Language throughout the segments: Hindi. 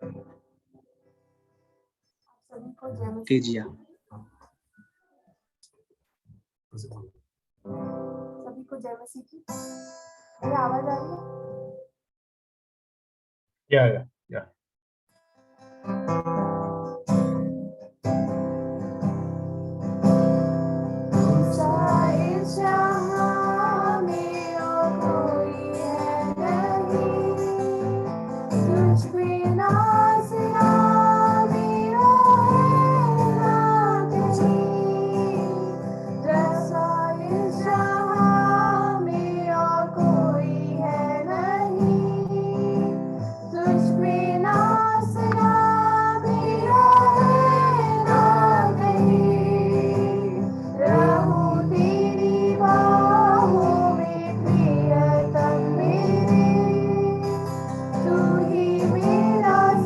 सभी को जय मसीह। तेजिया। सभी को जय मसीह की। ये आवाज आ रही है? Yeah. तू ही मेरा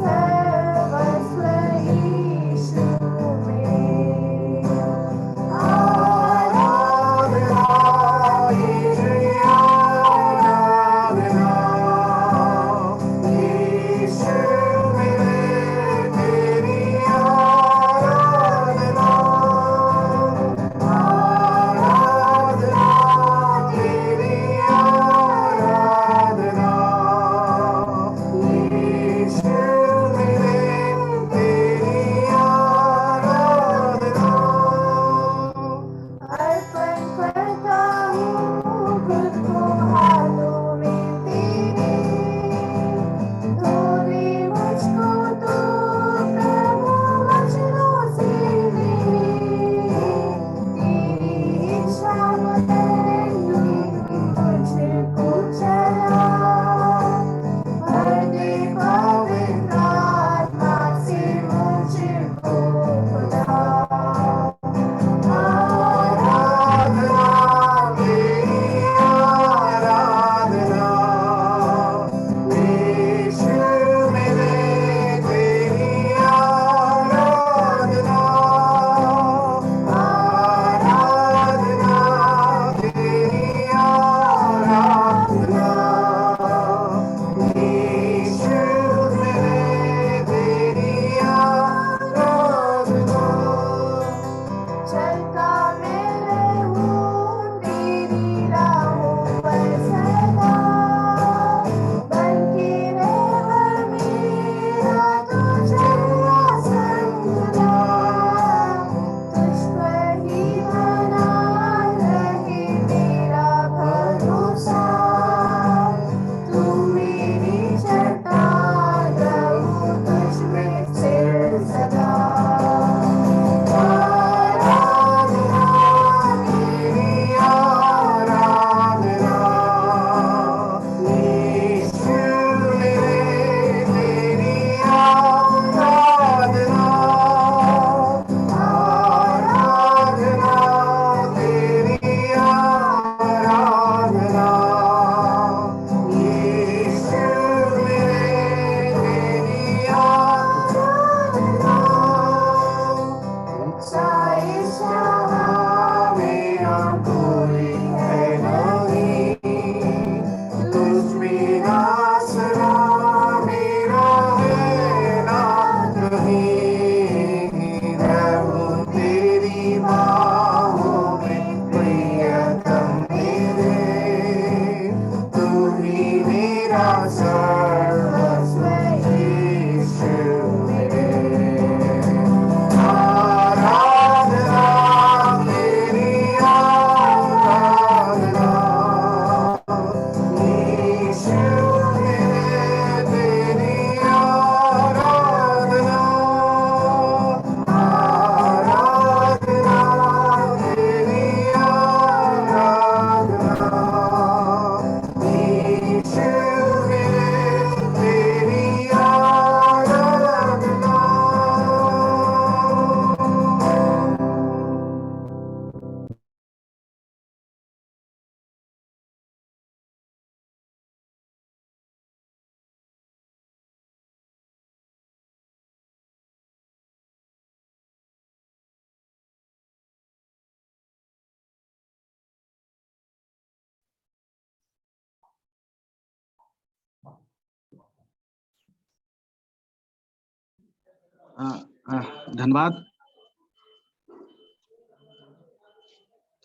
धन्यवाद।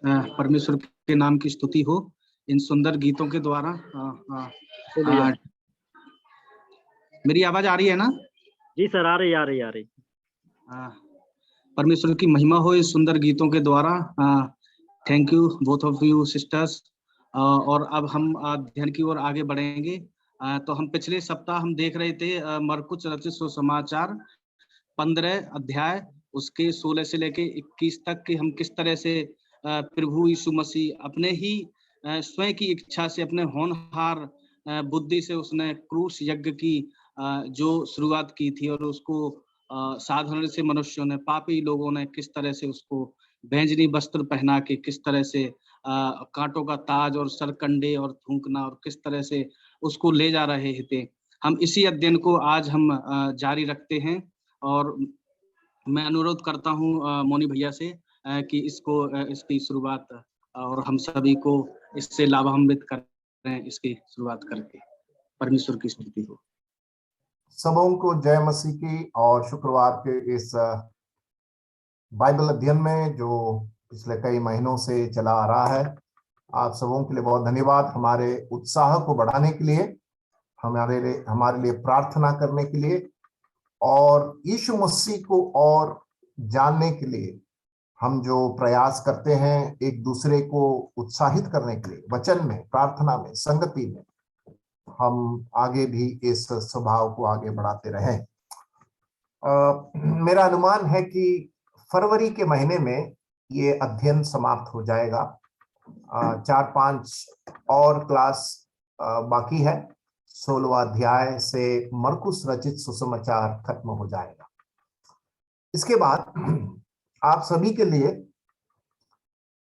परमेश्वर के नाम की स्तुति हो इन सुंदर गीतों के द्वारा। मेरी आवाज आ रही है ना? जी सर, आ रही। परमेश्वर की महिमा हो इस सुंदर गीतों के द्वारा। Thank you both of you sisters. और अब हम अध्ययन की ओर आगे बढ़ेंगे। तो हम पिछले सप्ताह हम देख रहे थे मरकुस रचित सुसमाचार 15 अध्याय उसके 16 से लेके 21 तक कि हम किस तरह से प्रभु यीशु मसीह अपने ही स्वयं की इच्छा से, अपने होनहार बुद्धि से उसने क्रूस यज्ञ की जो शुरुआत की थी, और उसको साधारण से मनुष्यों ने, पापी लोगों ने किस तरह से उसको बैंजनी वस्त्र पहना के, किस तरह से कांटों का ताज और सरकंडे और थूकना, और किस तरह से उसको ले जा रहे थे। हम इसी अध्ययन को आज हम जारी रखते हैं, और मैं अनुरोध करता हूं मोनी भैया से कि इसकी शुरुआत और हम सभी को इससे लाभान्वित करें, इसकी शुरुआत करके। परमेश्वर की स्तुति हो। सबों को जय मसीह की। और शुक्रवार के इस बाइबल अध्ययन में जो पिछले कई महीनों से चला आ रहा है, आप सबों के लिए बहुत धन्यवाद। हमारे उत्साह को बढ़ाने के लिए, हमारे लिए प्रार्थना करने के लिए, और यीशु मसीह को और जानने के लिए हम जो प्रयास करते हैं, एक दूसरे को उत्साहित करने के लिए वचन में, प्रार्थना में, संगति में, हम आगे भी इस स्वभाव को आगे बढ़ाते रहें। मेरा अनुमान है कि फरवरी के महीने में ये अध्ययन समाप्त हो जाएगा। 4-5 और क्लास बाकी है। 16वां अध्याय से मरकुस रचित सुसमाचार खत्म हो जाएगा। इसके बाद आप सभी के लिए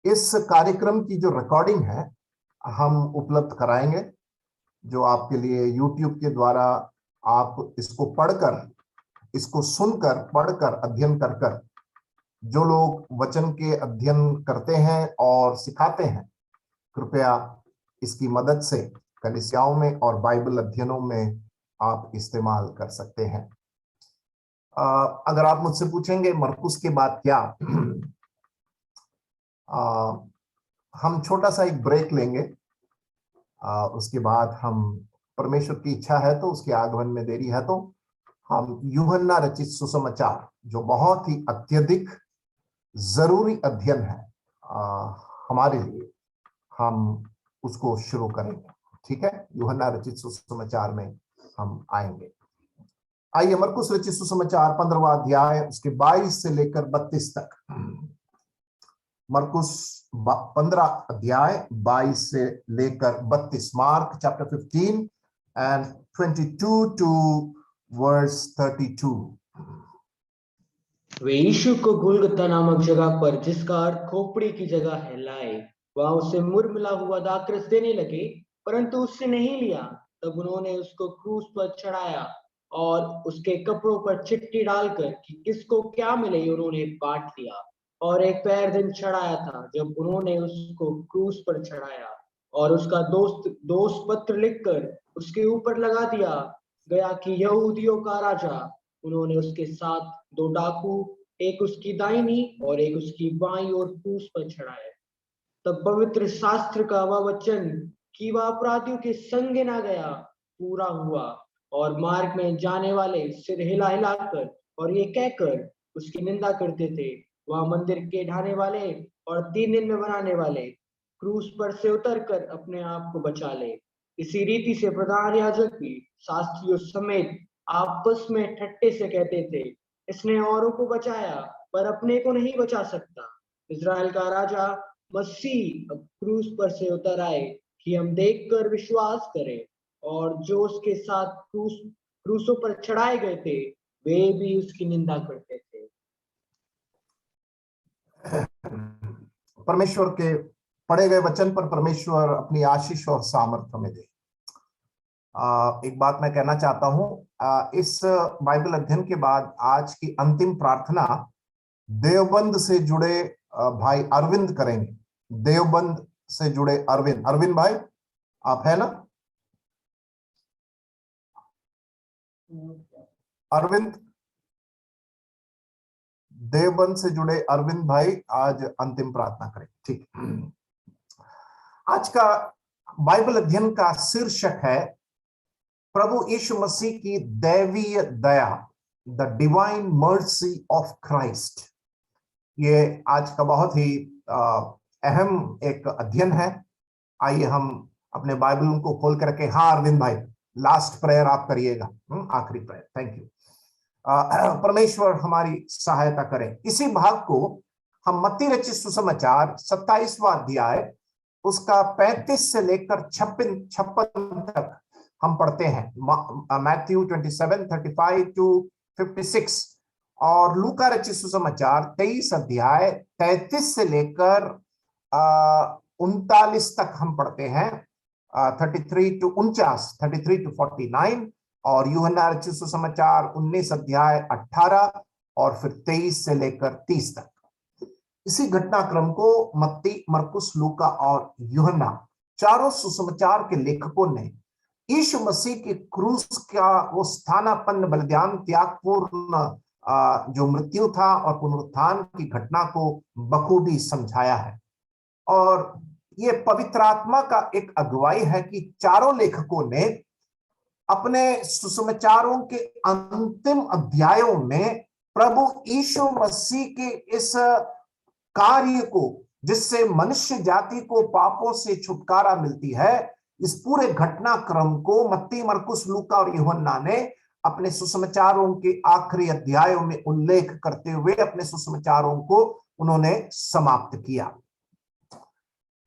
इस कार्यक्रम की जो रिकॉर्डिंग है हम उपलब्ध कराएंगे, जो आपके लिए YouTube के द्वारा आप इसको पढ़कर, इसको सुनकर, पढ़कर, अध्ययन कर जो लोग वचन के अध्ययन करते हैं और सिखाते हैं, कृपया इसकी मदद से कलीसियाओं में और बाइबल अध्ययनों में आप इस्तेमाल कर सकते हैं। अगर आप मुझसे पूछेंगे मरकुस के बाद क्या, हम छोटा सा एक ब्रेक लेंगे। उसके बाद हम, परमेश्वर की इच्छा है तो, उसके आगमन में देरी है तो, हम यूहन्ना रचित सुसमाचार, जो बहुत ही अत्यधिक जरूरी अध्ययन है हमारे लिए, हम उसको शुरू करेंगे। ठीक है, यूहन्ना रचित सुसमाचार में हम आएंगे। आइए मरकुस रचित सुसमाचार 15वां अध्याय उसके 22 से लेकर 32 तक। मरकुस 15 अध्याय 22 से लेकर 32। Mark chapter 15 and 22 to verse 32। वे यीशु को गुलगुता नामक जगह पर, जिसका अर्थ खोपड़ी की जगह है, लाए। वहां उसे मुरमिला हुआ दाखरस देने लगे, परंतु उसने नहीं लिया। तब उन्होंने उसको क्रूस पर चढ़ाया और उसके कपड़ों पर चिट्ठी डालकर कि किसको क्या मिले उन्होंने बांट लिया। और एक पैर दिन चढ़ाया था जब उन्होंने उसको क्रूस पर चढ़ाया, और उसका दोष पत्र लिखकर उसके ऊपर लगा दिया गया कि यहूदियों का राजा। उन्होंने उसके साथ 2 डाकू, एक उसकी दाहिनी और एक उसकी बाईं ओर क्रूस पर चढ़ाया। तब पवित्र शास्त्र का वह वचन कि वह अपराधियों के संग गिना गया पूरा हुआ, और मार्ग में जाने वाले सिर हिला हिलाकर और ये कहकर उसकी निंदा करते थे, वह मंदिर के ढाने वाले और 3 दिन में बनाने वाले क्रूस पर से उतरकर अपने आप को बचा ले। इसी रीति से प्रधान याजक भी शास्त्रियों समेत आपस में ठट्ठे से कहते थे, इसने औरों को बचाया पर अपने को नहीं बचा सकता। इजराइल का राजा मसीह अब क्रूस पर से उतर आए कि हम देखकर विश्वास करें। और जो उसके साथ क्रूसों पर चढ़ाए गए थे वे भी उसकी निंदा करते थे। परमेश्वर के पढ़े गए वचन पर परमेश्वर अपनी आशीष और सामर्थ्य में दे। एक बात मैं कहना चाहता हूं, इस बाइबल अध्ययन के बाद आज की अंतिम प्रार्थना देवबंद से जुड़े भाई अरविंद करेंगे। देवबंद से जुड़े अरविंद भाई, आप है ना? अरविंद, देवबंद से जुड़े अरविंद भाई आज अंतिम प्रार्थना करें। ठीक, आज का बाइबल अध्ययन का शीर्षक है प्रभु यीशु मसीह की दैवीय दया, the divine mercy of Christ. ये आज का बहुत ही अहम एक अध्ययन है। आइए हम अपने बाइबल को खोल कर रखें। हाँ अरविंद भाई, लास्ट प्रेयर आप करिएगा, आखिरी प्रेयर। Thank you. परमेश्वर हमारी सहायता करें। इसी भाग को हम मत्ती रचित सुसमाचार 27वां अध्याय उसका 35 से लेकर 56 तक हम पढ़ते हैं। मैथ्यू 27, 35 to 56 और लूका रचित सुसमाचार 23 अध्याय 33 से लेकर 39 तक हम पढ़ते हैं। 33 to 49 और यूहन्ना रचित सुसमाचार 19 अध्याय 18 और फिर 23 से लेकर 30 तक। इसी घटनाक्रम को मत्ती, मरकुस, लूका और यूहन्ना चारों सुसमाचार के लेखकों ने यीशु मसीह के क्रूस का वो स्थानापन्न बलिदान, त्यागपूर्ण जो मृत्यु था और पुनरुत्थान की घटना को बखूबी समझाया है। और ये पवित्र आत्मा का एक अगुवाई है कि चारों लेखकों ने अपने सुसमाचारों के अंतिम अध्यायों में प्रभु यीशु मसीह के इस कार्य को, जिससे मनुष्य जाति को पापों से छुटकारा मिलती है, इस पूरे घटनाक्रम को मत्ती, मरकुस, लूका और यूहन्ना ने अपने सुसमाचारों के आखिरी अध्यायों में उल्लेख करते हुए अपने सुसमाचारों को उन्होंने समाप्त किया।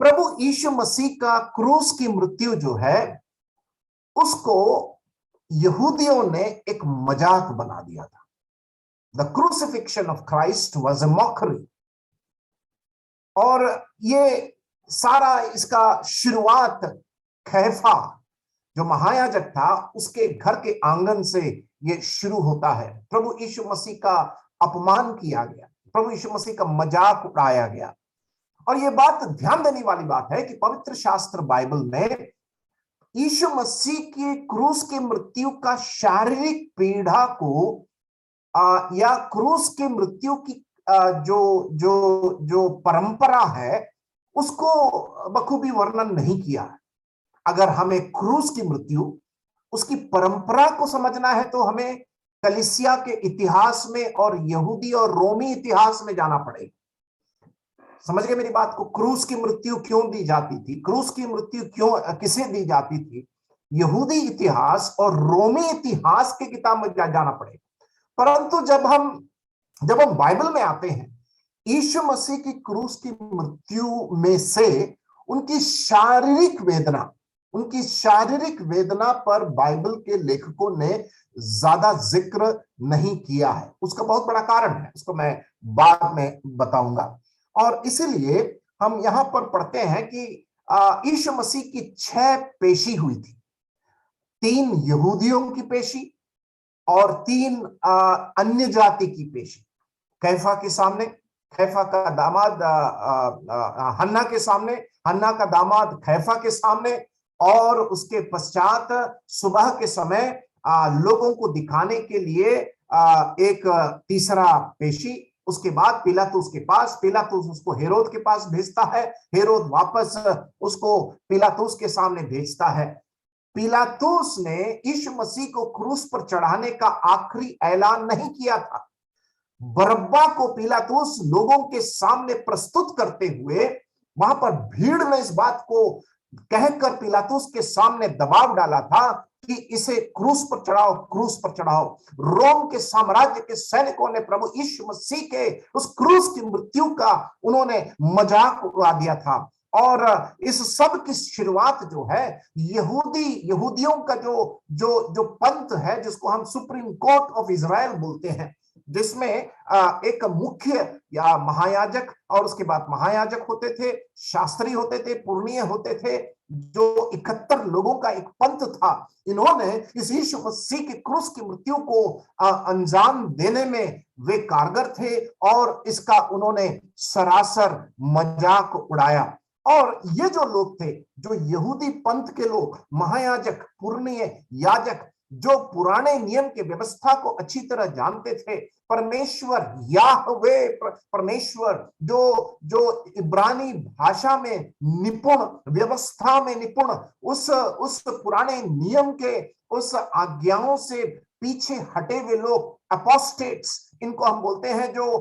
प्रभु यीशु मसीह का क्रूस की मृत्यु जो है उसको यहूदियों ने एक मजाक बना दिया था। The crucifixion of Christ was a mockery. और ये सारा इसका शुरुआत कैफा जो महायाजक था उसके घर के आंगन से ये शुरू होता है। प्रभु यीशु मसीह का अपमान किया गया, प्रभु यीशु मसीह का मजाक उड़ाया गया। और ये बात ध्यान देने वाली बात है कि पवित्र शास्त्र बाइबल में यीशु मसीह की क्रूस की मृत्यु का शारीरिक पीड़ा को या क्रूस की मृत्यु की जो परंपरा है उसको बखूबी वर्णन नहीं किया है। अगर हमें क्रूस की मृत्यु, उसकी परंपरा को समझना है तो हमें कलीसिया के इतिहास में और यहूदी और रोमी इतिहास में जाना पड़ेगा। समझ गए मेरी बात को? क्रूस की मृत्यु क्यों दी जाती थी, क्रूस की मृत्यु क्यों किसे दी जाती थी, यहूदी इतिहास और रोमी इतिहास की किताब में जाना पड़ेगा। परंतु जब हम बाइबल में आते हैं, यीशु मसीह की क्रूस की मृत्यु में से उनकी शारीरिक वेदना पर बाइबल के लेखकों ने ज्यादा जिक्र नहीं किया है। उसका बहुत बड़ा कारण है, उसको मैं बाद में बताऊंगा। और इसीलिए हम यहां पर पढ़ते हैं कि यीशु मसीह की 6 पेशी हुई थी। 3 यहूदियों की पेशी और 3 अन्य जाति की पेशी। कैफा के सामने, कैफा का दामाद हन्ना के सामने, हन्ना का दामाद कैफा के सामने, और उसके पश्चात सुबह के समय लोगों को दिखाने के लिए एक तीसरा पेशी। उसके बाद पिलातुस के पास, पिलातुस उसको हेरोद के पास भेजता है, हेरोद वापस उसको पिलातुस के सामने भेजता है। पिलातुस ने यीशु मसीह को क्रूस पर चढ़ाने का आखिरी ऐलान नहीं किया था। बरअब्बा को पिलातुस लोगों के सामने प्रस्तुत करते हुए वहां पर भीड़ ने इस बात को कहकर पिलातुस के सामने दबाव डाला था कि इसे क्रूस पर चढ़ाओ, क्रूस पर चढ़ाओ। रोम के साम्राज्य के सैनिकों ने प्रभु यीशु मसीह के उस क्रूस की मृत्यु का उन्होंने मजाक उड़ा दिया था। और इस सब की शुरुआत जो है यहूदियों का जो पंथ है, जिसको हम सुप्रीम कोर्ट ऑफ इजराइल बोलते हैं, जिसमें एक मुख्य या महायाजक और उसके बाद महायाजक होते थे, शास्त्री होते थे, पुरनीय होते थे, जो 71 लोगों का एक पंथ था। इन्होंने इस यीशु मसीह की क्रूस की मृत्यु को अंजाम देने में वे कारगर थे और इसका उन्होंने सरासर मजाक उड़ाया। और ये जो लोग थे, जो यहूदी पंथ के लोग, महायाजक, पुरनीय, याजक, जो पुराने नियम के व्यवस्था को अच्छी तरह जानते थे, परमेश्वर याहवे, परमेश्वर जो जो इब्रानी भाषा में निपुण, व्यवस्था में निपुण, उस पुराने नियम के उस आज्ञाओं से पीछे हटे हुए लोग, अपोस्टेट्स इनको हम बोलते हैं, जो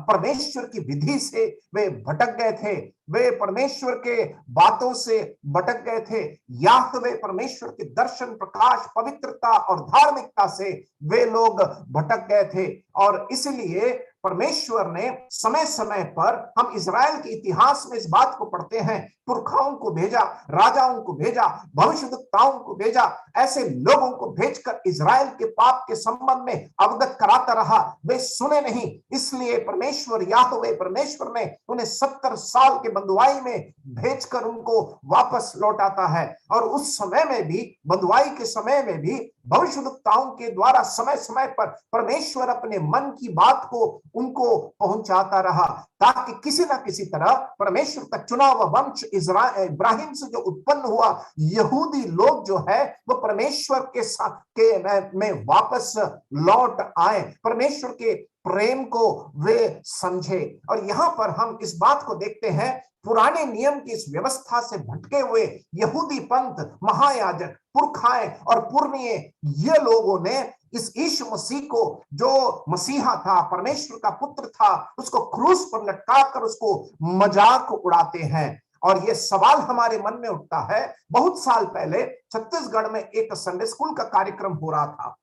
परमेश्वर की विधि से वे भटक गए थे, वे परमेश्वर के बातों से भटक गए थे। याहवे परमेश्वर के दर्शन, प्रकाश, पवित्रता और धार्मिकता से वे लोग भटक गए थे। और इसलिए परमेश्वर ने समय समय पर, हम इजराइल के इतिहास में इस बात को पढ़ते हैं, पुरखाओं को भेजा, राजाओं को भेजा, भविष्यद्वक्ताओं को भेजा, ऐसे लोगों को भेजकर इजराइल के पाप के संबंध में अवगत कराता रहा। वे सुने नहीं, इसलिए परमेश्वर याहवे परमेश्वर ने उन्हें 70 साल के बंधुआई में भेजकर उनको वापस लौटाता है। और उस समय में भी, बंधुआई के समय में भी, भविष्यद्वक्ताओं के द्वारा समय समय पर परमेश्वर अपने मन की बात को उनको पहुंचाता रहा, ताकि किसी ना किसी तरह परमेश्वर का चुना हुआ वंश इब्राहिम से जो उत्पन्न हुआ यहूदी लोग जो है, वो परमेश्वर के साथ में वापस लौट आए, परमेश्वर के प्रेम को वे समझे। और यहाँ पर हम इस बात को देखते हैं, पुराने नियम की इस व्यवस्था से भटके हुए यहूदी पंथ, महायाजक, पुरखाएं और पुरनिये, ये लोगों ने इस यीशु मसीह को, जो मसीहा था, परमेश्वर का पुत्र था, उसको क्रूस पर लटकाकर उसको मजाक उड़ाते हैं। और ये सवाल हमारे मन में उठता है। बहुत साल पहले छत्तीसगढ़ में एक संडे स्कूल का कार्यक्रम हो रहा था,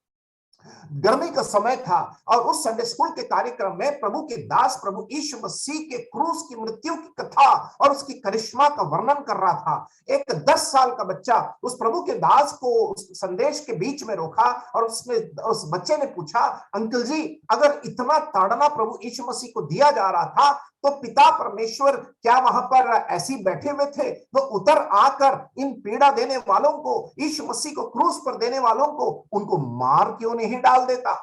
गर्मी का समय था, और उस संडे स्कूल के कार्यक्रम में प्रभु के दास प्रभु यीशु मसीह के क्रूस की मृत्यु की कथा और उसकी करिश्मा का वर्णन कर रहा था। एक 10 साल का बच्चा उस प्रभु के दास को उस संदेश के बीच में रोका और उस बच्चे ने पूछा, अंकल जी, अगर इतना ताड़ना प्रभु यीशु मसीह को दिया जा रहा था, तो पिता परमेश्वर क्या वहां पर ऐसे बैठे हुए थे? वो उतर आकर इन पीड़ा देने वालों को, यीशु मसीह को क्रूस पर देने वालों को, उनको मार क्यों नहीं डाल देता?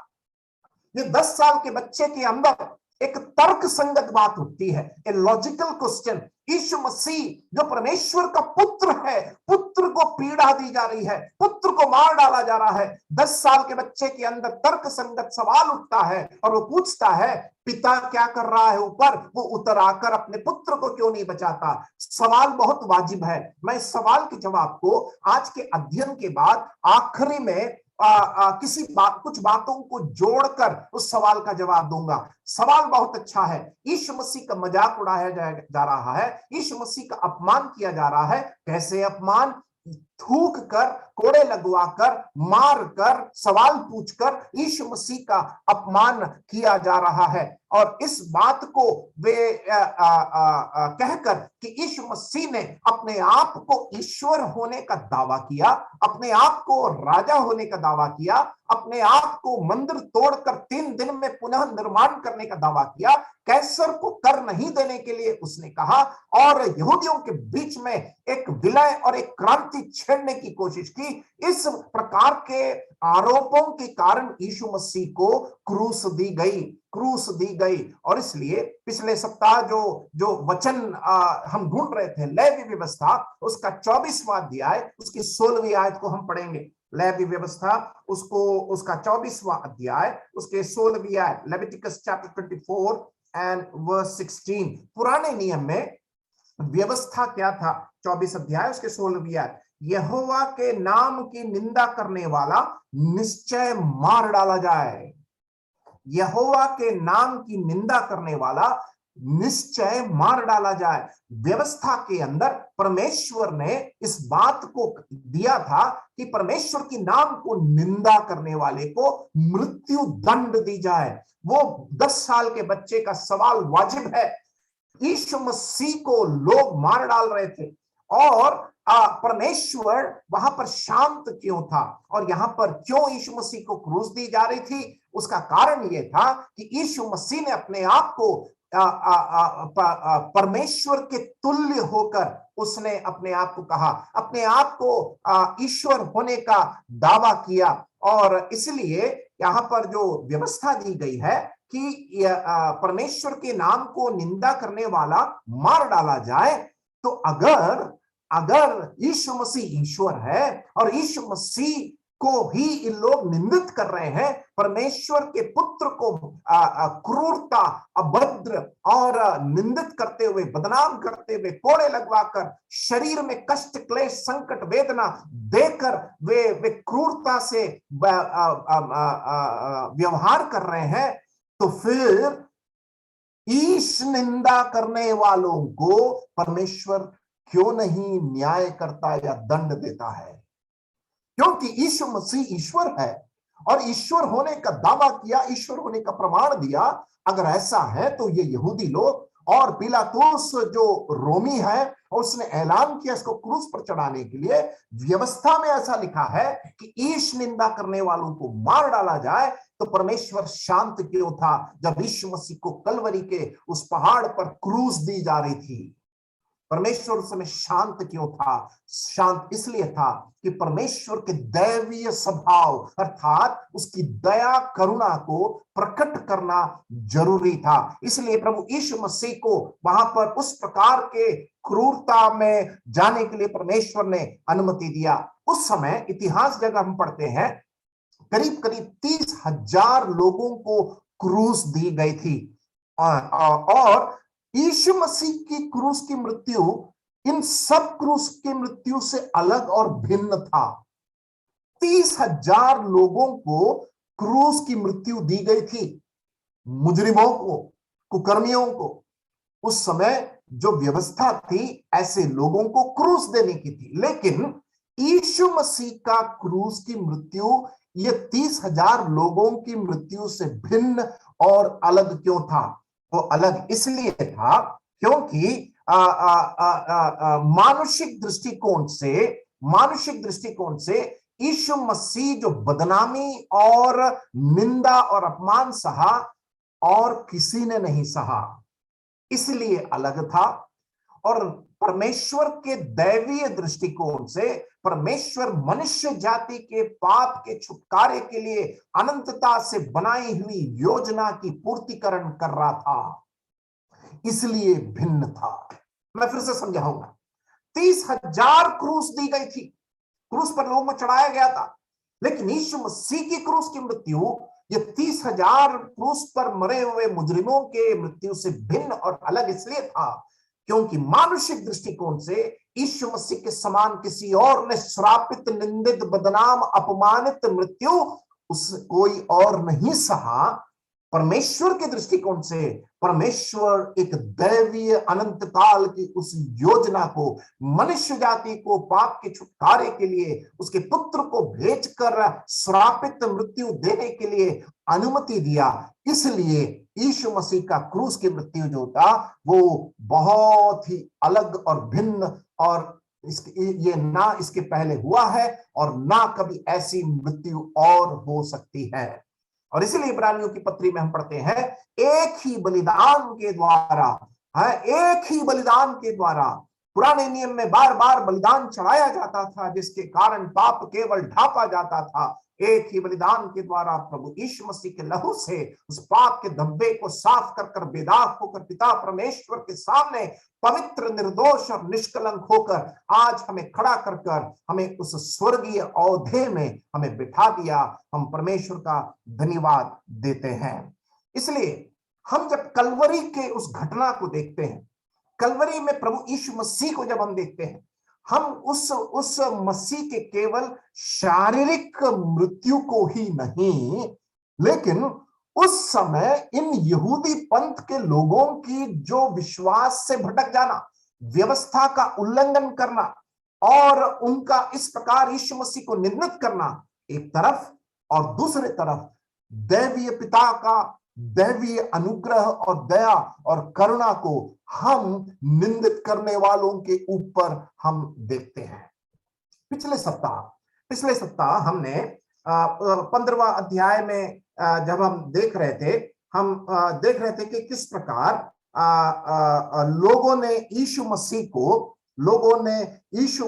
ये 10 साल के बच्चे के अंदर एक तर्क संगत बात उठती है, ए लॉजिकल क्वेश्चन। यीशु मसीह जो परमेश्वर का पुत्र है, पुत्र को पीड़ा दी जा रही है, पुत्र को मार डाला जा रहा है। 10 साल के बच्चे के अंदर तर्क संगत सवाल उठता है और वो पूछता है, पिता क्या कर रहा है ऊपर? वो उतर आकर अपने पुत्र को क्यों नहीं बचाता? सवाल बहुत वाजिब है। मैं इस सवाल के जवाब को आज के अध्ययन के बाद आखिरी में कुछ बातों को जोड़कर उस सवाल का जवाब दूंगा। सवाल बहुत अच्छा है। यीशु मसीह का मजाक उड़ाया जा रहा है, यीशु मसीह का अपमान किया जा रहा है। कैसे अपमान? थूक कर, कोड़े लगवाकर, मार कर, सवाल पूछकर यीशु मसीह का अपमान किया जा रहा है। और इस बात को वे कहकर कि यीशु मसीह ने अपने आप को ईश्वर होने का दावा किया, अपने आप को राजा होने का दावा किया, अपने आप को मंदिर तोड़कर 3 दिन में पुनः निर्माण करने का दावा किया, कैसर को कर नहीं देने के लिए उसने कहा, और यहूदियों के बीच में एक विलय और एक क्रांति छेड़ने की कोशिश की। इस प्रकार के आरोपों के कारण यीशु मसीह को क्रूस दी गई। और इसलिए पिछले सप्ताह जो वचन हम ढूंढ रहे थे, लेवी व्यवस्था, उसका 24वां अध्याय, उसकी 16वीं आयत को हम पढ़ेंगे। लेवी व्यवस्था उसका 24वां अध्याय, उसके 16वीं आयत, लेविटिकस चैप्टर 24 एंड वर्स 16। पुराने नियम में व्यवस्था क्या था? 24 अध्याय उसके 16वीं आयत, यहोवा के नाम की निंदा करने वाला निश्चय मार डाला जाए। यहोवा के नाम की निंदा करने वाला निश्चय मार डाला जाए। व्यवस्था के अंदर परमेश्वर ने इस बात को दिया था कि परमेश्वर की नाम को निंदा करने वाले को मृत्यु दंड दी जाए। वो 10 साल के बच्चे का सवाल वाजिब है। यीशु मसीह को लोग मार डाल रहे थे और परमेश्वर वहां पर शांत क्यों था? और यहाँ पर क्यों यीशु मसीह को क्रूस दी जा रही थी? उसका कारण यह था कि यीशु मसीह ने अपने आप को परमेश्वर के तुल्य होकर उसने अपने आप को कहा, अपने आप को ईश्वर होने का दावा किया। और इसलिए यहाँ पर जो व्यवस्था दी गई है कि परमेश्वर के नाम को निंदा करने वाला मार डाला जाए, तो अगर यीशु मसीह ईश्वर है और यीशु मसीह को ही इन लोग निंदित कर रहे हैं। परमेश्वर के पुत्र को क्रूरता, अभद्र और निंदित करते हुए, बदनाम करते हुए, कोड़े लगवाकर, शरीर में कष्ट, क्लेश, संकट, वेदना देकर वे क्रूरता से व्यवहार कर रहे हैं। तो फिर ईश निंदा करने वालों को परमेश्वर क्यों नहीं न्याय करता या दंड देता है? क्योंकि यीशु मसीह ईश्वर है और ईश्वर होने का दावा किया, ईश्वर होने का प्रमाण दिया। अगर ऐसा है तो ये यहूदी लोग और पिलातुस जो रोमी है, और उसने ऐलान किया इसको क्रूस पर चढ़ाने के लिए। व्यवस्था में ऐसा लिखा है कि ईश निंदा करने वालों को मार डाला जाए। तो परमेश्वर शांत क्यों था जब यीशु मसीह को कलवरी के उस पहाड़ पर क्रूस दी जा रही थी? परमेश्वर उस समय शांत क्यों था? शांत इसलिए था कि परमेश्वर के दैवीय स्वभाव अर्थात उसकी दया करुणा को प्रकट करना जरूरी था। इसलिए प्रभु यीशु मसीह को वहां पर उस प्रकार के क्रूरता में जाने के लिए परमेश्वर ने अनुमति दिया। उस समय इतिहास जगह हम पढ़ते हैं, करीब करीब 30,000 लोगों को क्रूस दी गई थी और यीशु मसीह की क्रूस की मृत्यु इन सब क्रूस की मृत्यु से अलग और भिन्न था। 30,000 लोगों को क्रूस की मृत्यु दी गई थी, मुजरिमों को, कुकर्मियों को। उस समय जो व्यवस्था थी ऐसे लोगों को क्रूस देने की थी, लेकिन यीशु मसीह का क्रूस की मृत्यु ये 30,000 लोगों की मृत्यु से भिन्न और अलग क्यों था? वो अलग इसलिए था क्योंकि मानुषिक दृष्टिकोण से यीशु मसीह जो बदनामी और निंदा और अपमान सहा और किसी ने नहीं सहा, इसलिए अलग था। और परमेश्वर के दैवीय दृष्टिकोण से परमेश्वर मनुष्य जाति के पाप के छुटकारे के लिए अनंतता से बनाई हुई योजना की पूर्तिकरण कर रहा था, इसलिए भिन्न था। मैं फिर से समझाऊंगा। 30,000 क्रूस दी गई थी, क्रूस पर लोगों को चढ़ाया गया था, लेकिन यीशु मसीह की क्रूस की मृत्यु ये 30,000 क्रूस पर मरे हुए मुजरिमों के मृत्यु से भिन्न और अलग इसलिए था क्योंकि मानुषिक दृष्टिकोण से यीशु मसीह के समान किसी और ने श्रापित, निंदित, बदनाम, अपमानित मृत्यु उस कोई और नहीं सहा। परमेश्वर के दृष्टिकोण से परमेश्वर एक दैवीय अनंत काल की उस योजना को मनुष्य जाति को पाप के छुटकारे के लिए उसके पुत्र को भेजकर श्रापित मृत्यु देने के लिए अनुमति दिया। इसलिए यीशु मसीह का क्रूस की मृत्यु जो था वो बहुत ही अलग और भिन्न, और ये ना इसके पहले हुआ है और ना कभी ऐसी मृत्यु और हो सकती है। और इसलिए इब्रानियों की पत्री में हम पढ़ते हैं, एक ही बलिदान के द्वारा पुराने नियम में बार बार बलिदान चढ़ाया जाता था जिसके कारण पाप केवल ढांपा जाता था। एक ही बलिदान के द्वारा प्रभु यीशु मसीह के लहू से उस पाप के धब्बे को साफ कर बेदाग होकर पिता परमेश्वर के सामने पवित्र, निर्दोष और निष्कलंक होकर आज हमें खड़ा कर हमें उस स्वर्गीय औधे में हमें बिठा दिया। हम परमेश्वर का धन्यवाद देते हैं। इसलिए हम जब कलवरी के उस घटना को देखते हैं, कलवरी में प्रभु यीशु मसीह को जब हम देखते हैं, हम उस मसीह के केवल शारीरिक मृत्यु को ही नहीं, लेकिन उस समय इन यहूदी पंथ के लोगों की जो विश्वास से भटक जाना, व्यवस्था का उल्लंघन करना और उनका इस प्रकार यीशु मसीह को निंदित करना एक तरफ, और दूसरे तरफ दैवीय पिता का दैवीय अनुग्रह और दया और करुणा को हम निंदित करने वालों के ऊपर हम देखते हैं। पिछले सप्ताह हमने 15वां अध्याय में जब हम देख रहे थे कि किस प्रकार लोगों ने यीशु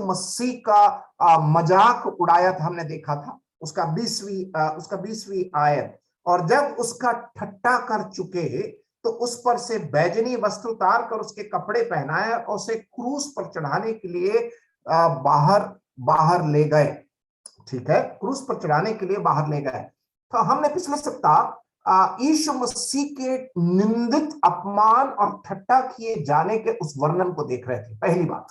मसीह का मजाक उड़ाया था। हमने देखा था उसका 20वीं आयत, और जब उसका ठट्टा कर चुके तो उस पर से बैजनी वस्त्र उतार कर उसके कपड़े पहनाए और उसे क्रूस पर चढ़ाने के लिए बाहर ले गए। ठीक है, क्रूस पर चढ़ाने के लिए बाहर ले गए। तो हमने पिछले सप्ताह यीशु मसीह के निंदित, अपमान और ठट्टा किए जाने के उस वर्णन को देख रहे थे, पहली बात।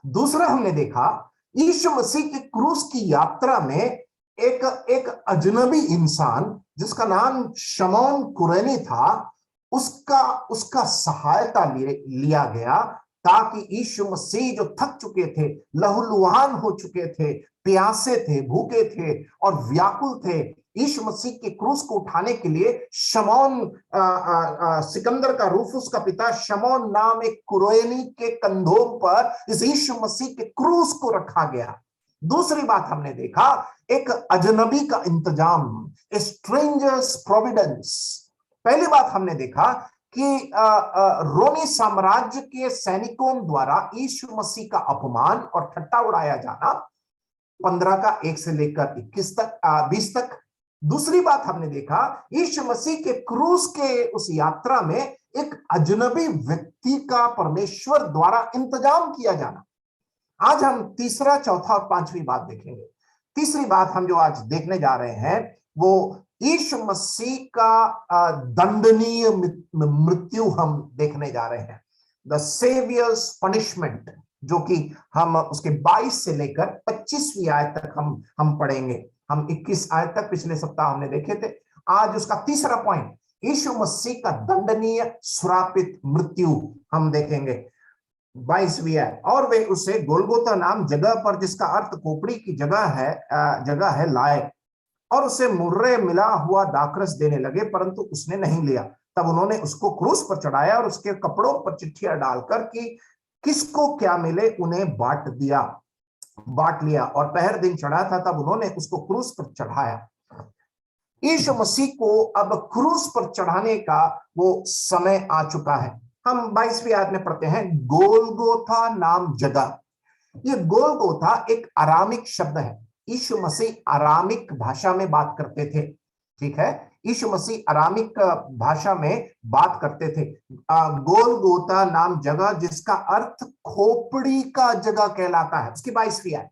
दूसरा हमने देखा यीशु मसीह के क्रूस की यात्रा में एक अजनबी इंसान जिसका नाम शमौन कुरैनी था, उसका सहायता लिया गया, ताकि यीशु मसीह जो थक चुके थे, लहूलुहान हो चुके थे, प्यासे थे, भूखे थे और व्याकुल थे, यीशु मसीह के क्रूस को उठाने के लिए शमौन, सिकंदर का रूफुस का पिता शमौन नाम एक कुरैनी के कंधों पर इस यीशु मसीह के क्रूस को रखा गया। दूसरी बात हमने देखा, एक अजनबी का इंतजाम, ए स्ट्रेंजर्स प्रोविडेंस। पहली बात हमने देखा कि रोमी साम्राज्य के सैनिकों द्वारा यीशु मसीह का अपमान और ठट्टा उड़ाया जाना, 15 का 1 से लेकर 21 तक 20 तक। दूसरी बात हमने देखा यीशु मसीह के क्रूस के उस यात्रा में एक अजनबी व्यक्ति का परमेश्वर द्वारा इंतजाम किया जाना। आज हम तीसरा, चौथा और पांचवी बात देखेंगे। तीसरी बात हम जो आज देखने जा रहे हैं वो यीशु मसीह का दंडनीय मृत्यु हम देखने जा रहे हैं, द सेवियर्स पनिशमेंट, जो कि हम उसके 22 से लेकर 25वीं आयत तक हम पढ़ेंगे। हम 21 आयत तक पिछले सप्ताह हमने देखे थे। आज उसका तीसरा पॉइंट, यीशु मसीह का दंडनीय श्रापित मृत्यु हम देखेंगे। 22वीं आयत, और वे उसे गोलगोता नाम जगह पर, जिसका अर्थ खोपड़ी की जगह है, लाए और उसे मुर्रे मिला हुआ दाखरस देने लगे, परंतु उसने नहीं लिया। तब उन्होंने उसको क्रूस पर चढ़ाया और उसके कपड़ों पर चिट्ठियां डालकर कि किसको क्या मिले उन्हें बांट लिया। और पहर दिन चढ़ा था, तब उन्होंने उसको क्रूस पर चढ़ाया। यीशु मसीह को अब क्रूस पर चढ़ाने का वो समय आ चुका है। हम 22वीं आयत में पढ़ते हैं, गोलगोथा नाम जगह। ये गोलगोथा एक अरामिक शब्द है। यीशु मसीह अरामिक भाषा में बात करते थे, ठीक है, यीशु मसीह अरामिक भाषा में बात करते थे। गोलगोथा नाम जगह, जिसका अर्थ खोपड़ी का जगह कहलाता है। उसकी 22वीं आयत,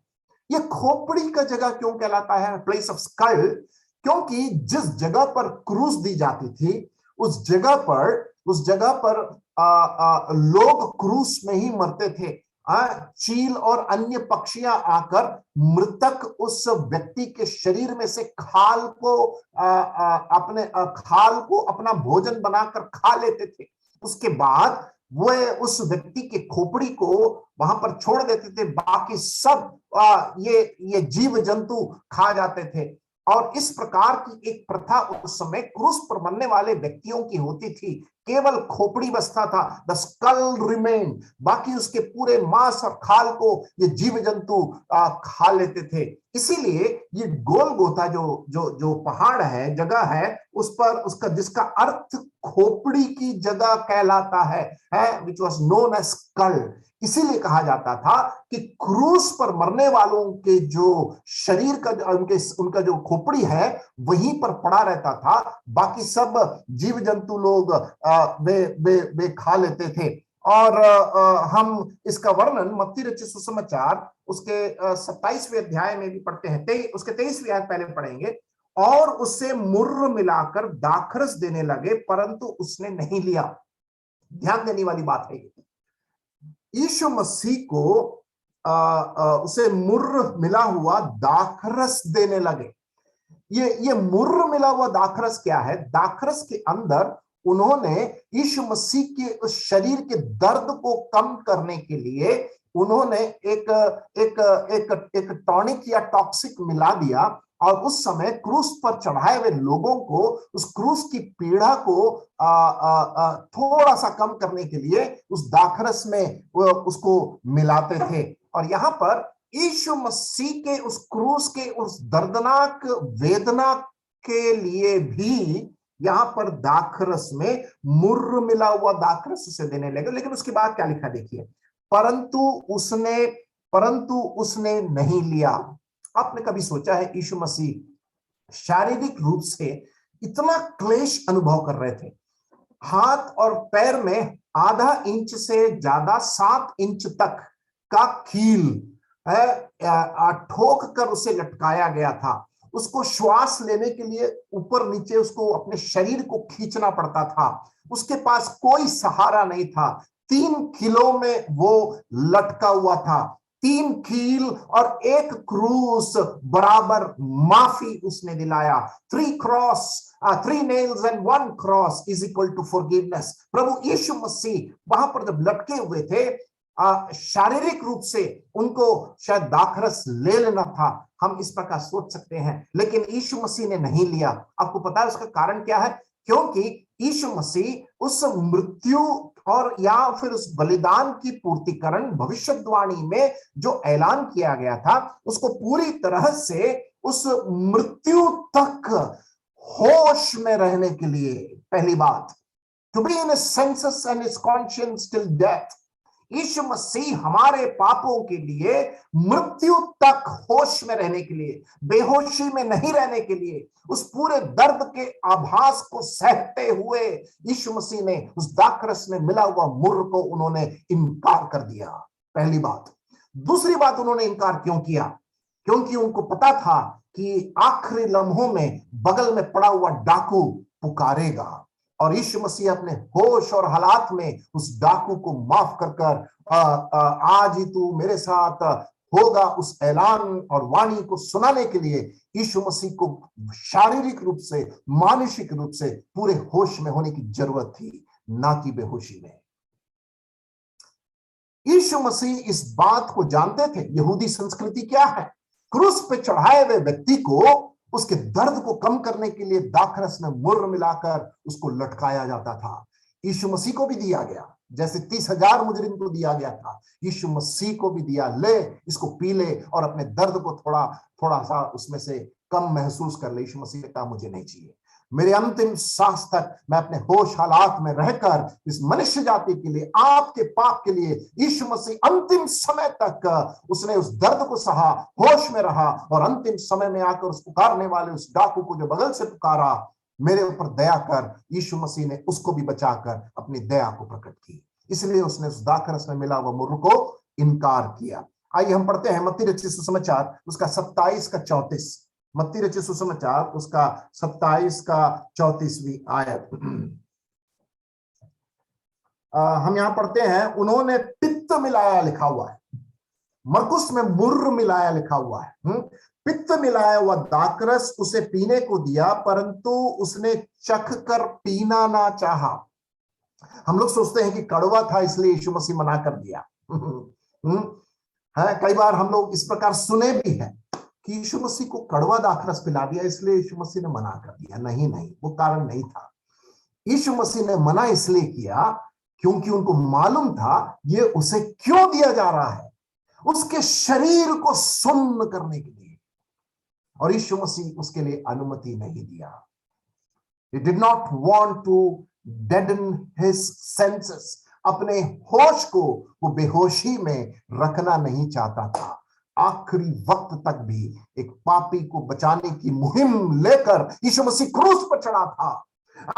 ये खोपड़ी का जगह क्यों कहलाता है, प्लेस ऑफ स्कल? क्योंकि जिस जगह पर क्रूस दी जाती थी, उस जगह पर लोग क्रूस में ही मरते थे। चील और अन्य पक्षियां आकर मृतक उस व्यक्ति के शरीर में से खाल को अपना भोजन बनाकर खा लेते थे। उसके बाद वे उस व्यक्ति के खोपड़ी को वहां पर छोड़ देते थे, बाकी सब ये जीव जंतु खा जाते थे। और इस प्रकार की एक प्रथा उस समय क्रूस पर मरने वाले व्यक्तियों की होती थी। केवल खोपड़ी बचता था, द स्कल रिमेन, बाकी उसके पूरे मांस और खाल को ये जीव जंतु खा लेते थे। इसीलिए ये गोलगोथा जो पहाड़ है, जगह है, उस पर उसका जिसका अर्थ खोपड़ी की जगह कहलाता है, which was known as skull। इसीलिए कहा जाता था कि क्रूस पर मरने वालों के जो शरीर का उनका जो खोपड़ी है वहीं पर पड़ा रहता था, बाकी सब जीव जंतु लोग वे खा लेते थे। और हम इसका वर्णन मत्ती रचित सुसमाचार उसके 27वें अध्याय में भी पढ़ते हैं। उसके 23वीं आयत पहले पढ़ेंगे, और उसे मुर्र मिलाकर दाखरस देने लगे, परंतु उसने नहीं लिया। ध्यान देने वाली बात है, यीशु मसीह को उसे मुर्र मिला हुआ दाखरस देने लगे। ये मुर्र मिला हुआ दाखरस क्या है? दाखरस के अंदर उन्होंने यीशु मसीह के उस शरीर के दर्द को कम करने के लिए उन्होंने एक टॉनिक या टॉक्सिक मिला दिया, और उस समय क्रूस पर चढ़ाए हुए लोगों को उस क्रूस की पीड़ा को थोड़ा सा कम करने के लिए उस दाखरस में उसको मिलाते थे। और यहाँ पर यीशु मसीह के उस क्रूस के उस दर्दनाक वेदना के लिए भी यहाँ पर दाखरस में मुर्र मिला हुआ दाखरस उसे देने लगे। लेकिन उसके बाद क्या लिखा देखिए, परंतु उसने नहीं लिया। आपने कभी सोचा है यीशु मसीह शारीरिक रूप से इतना क्लेश अनुभव कर रहे थे? हाथ और पैर में आधा इंच से ज्यादा 7 इंच तक का कील ठोक कर उसे लटकाया गया था। उसको श्वास लेने के लिए ऊपर नीचे उसको अपने शरीर को खींचना पड़ता था। उसके पास कोई सहारा नहीं था। 3 किलो में वो लटका हुआ था। 3 कील और 1 क्रूस बराबर माफी उसने दिलाया। 3 nails and 1 cross is equal to forgiveness। प्रभु यीशु मसीह वहां पर जब लटके हुए थे, शारीरिक रूप से उनको शायद दाखरस ले लेना था, हम इस प्रकार सोच सकते हैं, लेकिन यीशु मसीह ने नहीं लिया। आपको पता है उसका कारण क्या है? क्योंकि यीशु मसीह उस मृत्यु और या फिर उस बलिदान की पूर्तिकरण भविष्यवाणी में जो ऐलान किया गया था, उसको पूरी तरह से उस मृत्यु तक होश में रहने के लिए, पहली बात, to be in his senses and his conscience till death. Yeshu Masih हमारे पापों के लिए मृत्यु तक होश में रहने के लिए, बेहोशी में नहीं रहने के लिए, उस पूरे दर्द के आभास को सहते हुए यीशु मसीह ने उस दाखरस में मिला हुआ मुर्र को उन्होंने इनकार कर दिया। पहली बात। दूसरी बात, उन्होंने इनकार क्यों किया? क्योंकि उनको पता था कि आखिरी लम्हों में बगल में पड़ा हुआ डाकू पुकारेगा, और यीशु मसीह अपने होश और हालात में उस डाकू को माफ कर कर आज ही तू मेरे साथ होगा, उस ऐलान और वाणी को सुनाने के लिए यीशु मसीह को शारीरिक रूप से, मानसिक रूप से पूरे होश में होने की जरूरत थी, ना कि बेहोशी में। यीशु मसीह इस बात को जानते थे। यहूदी संस्कृति क्या है? क्रूस पे चढ़ाए हुए व्यक्ति को उसके दर्द को कम करने के लिए दाखरस में मुर्र मिलाकर उसको लटकाया जाता था। यीशु मसीह को भी दिया गया, जैसे 30,000 मुजरिम को दिया गया था, यीशु मसीह को भी दिया। ले, इसको पी ले और अपने दर्द को थोड़ा सा उसमें से कम महसूस कर ले। यीशु मसीह ने कहा मुझे नहीं चाहिए, मेरे अंतिम सांस तक मैं अपने होश हालात में रहकर इस मनुष्य जाति के लिए, आपके पाप के लिए, यीशु मसीह अंतिम समय तक उसने उस दर्द को सहा, होश में रहा, और अंतिम समय में आकर उस पुकारने वाले उस डाकू को जो बगल से पुकारा, मेरे ऊपर दया कर, यीशु मसीह ने उसको भी बचाकर अपनी दया को प्रकट की। इसलिए उसने उस दाखरस में मिला हुआ मुर्र को इनकार किया। आइए हम पढ़ते हैं मत्ती रचित सुसमाचार उसका 27 का 34। मत्ती रचित सुसमाचार उसका 27 का 34वीं आयत। हम यहां पढ़ते हैं, उन्होंने पित्त मिलाया लिखा हुआ है, मरकुस में मुर्र मिलाया लिखा हुआ है। पित्त मिलाया हुआ दाखरस उसे पीने को दिया, परंतु उसने चख कर पीना ना चाहा। हम लोग सोचते हैं कि कड़वा था इसलिए यीशु मसीह मना कर दिया। है, कई बार हम लोग इस प्रकार सुने भी हैं कि यीशु मसीह को कड़वा दाखरस पिला दिया इसलिए यीशु मसीह ने मना कर दिया। नहीं, वो कारण नहीं था। यीशु मसीह ने मना इसलिए किया क्योंकि उनको मालूम था ये उसे क्यों दिया जा रहा है, उसके शरीर को सुन्न करने के लिए, और यीशु मसीह उसके लिए अनुमति नहीं दिया। He did not want to deaden his senses। अपने होश को वो बेहोशी में रखना नहीं चाहता था। आखिरी वक्त तक भी एक पापी को बचाने की मुहिम लेकर यीशु मसीह क्रूस पर चढ़ा था।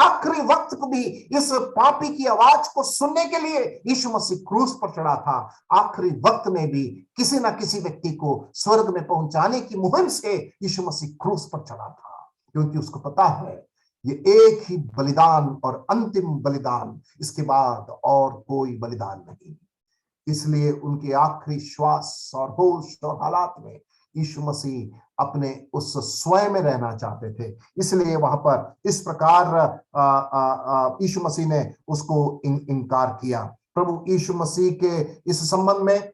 आखिरी वक्त को भी इस पापी की आवाज को सुनने के लिए यीशु मसीह क्रूस पर चढ़ा था। आखिरी वक्त में भी किसी ना किसी व्यक्ति को स्वर्ग में पहुंचाने की मुहिम से यीशु मसीह क्रूस पर चढ़ा था, क्योंकि उसको पता है ये एक ही बलिदान और अंतिम बलिदान, इसके बाद और कोई बलिदान नहीं। इसलिए उनके आखिरी श्वास और होश और हालात में यीशु मसीह अपने उस स्वयं में रहना चाहते थे। इसलिए वहां पर इस प्रकार यीशु मसीह ने उसको इनकार किया। प्रभु यीशु मसीह के इस संबंध में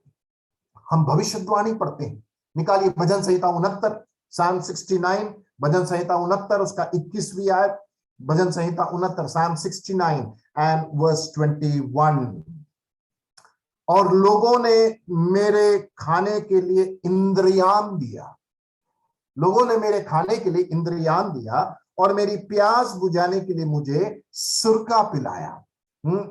हम भविष्यवाणी पढ़ते हैं। निकालिए भजन संहिता 69, Psalm 69, भजन संहिता 69 उसका 21वीं आयत। भजन संहिता 69, Psalm 69 and verse 21। और लोगों ने मेरे खाने के लिए इंद्रियान दिया, लोगों ने मेरे खाने के लिए इंद्रियान दिया, और मेरी प्यास बुझाने के लिए मुझे सिरका पिलाया।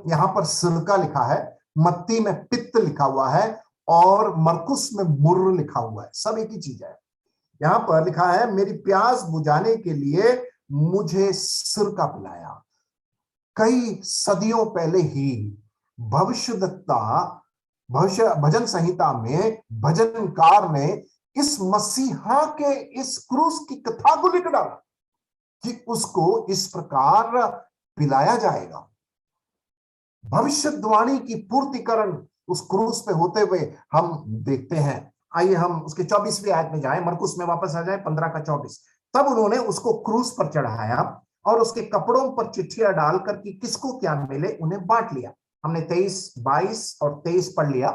यहां पर सिरका लिखा है, मत्ती में पित्त लिखा हुआ है, और मरकुस में मुर्र लिखा हुआ है, सब एक ही चीज है। यहां पर लिखा है मेरी प्यास बुझाने के लिए मुझे सिरका पिलाया। कई सदियों पहले ही भविष्यद्वक्ता भविष्य भजन संहिता में भजनकार ने इस मसीहा के इस क्रूस की कथा को लिख डाला कि उसको इस प्रकार पिलाया जाएगा। भविष्यवाणी की पूर्तिकरण उस क्रूस पे होते हुए हम देखते हैं। आइए हम उसके 24वीं आयत में जाएं, मरकुस में वापस आ जाए 15 का 24। तब उन्होंने उसको क्रूस पर चढ़ाया और उसके कपड़ों पर चिट्ठियां डालकर कि किसको क्या मिले उन्हें बांट लिया। हमने 23, 22 और 23 पढ़ लिया।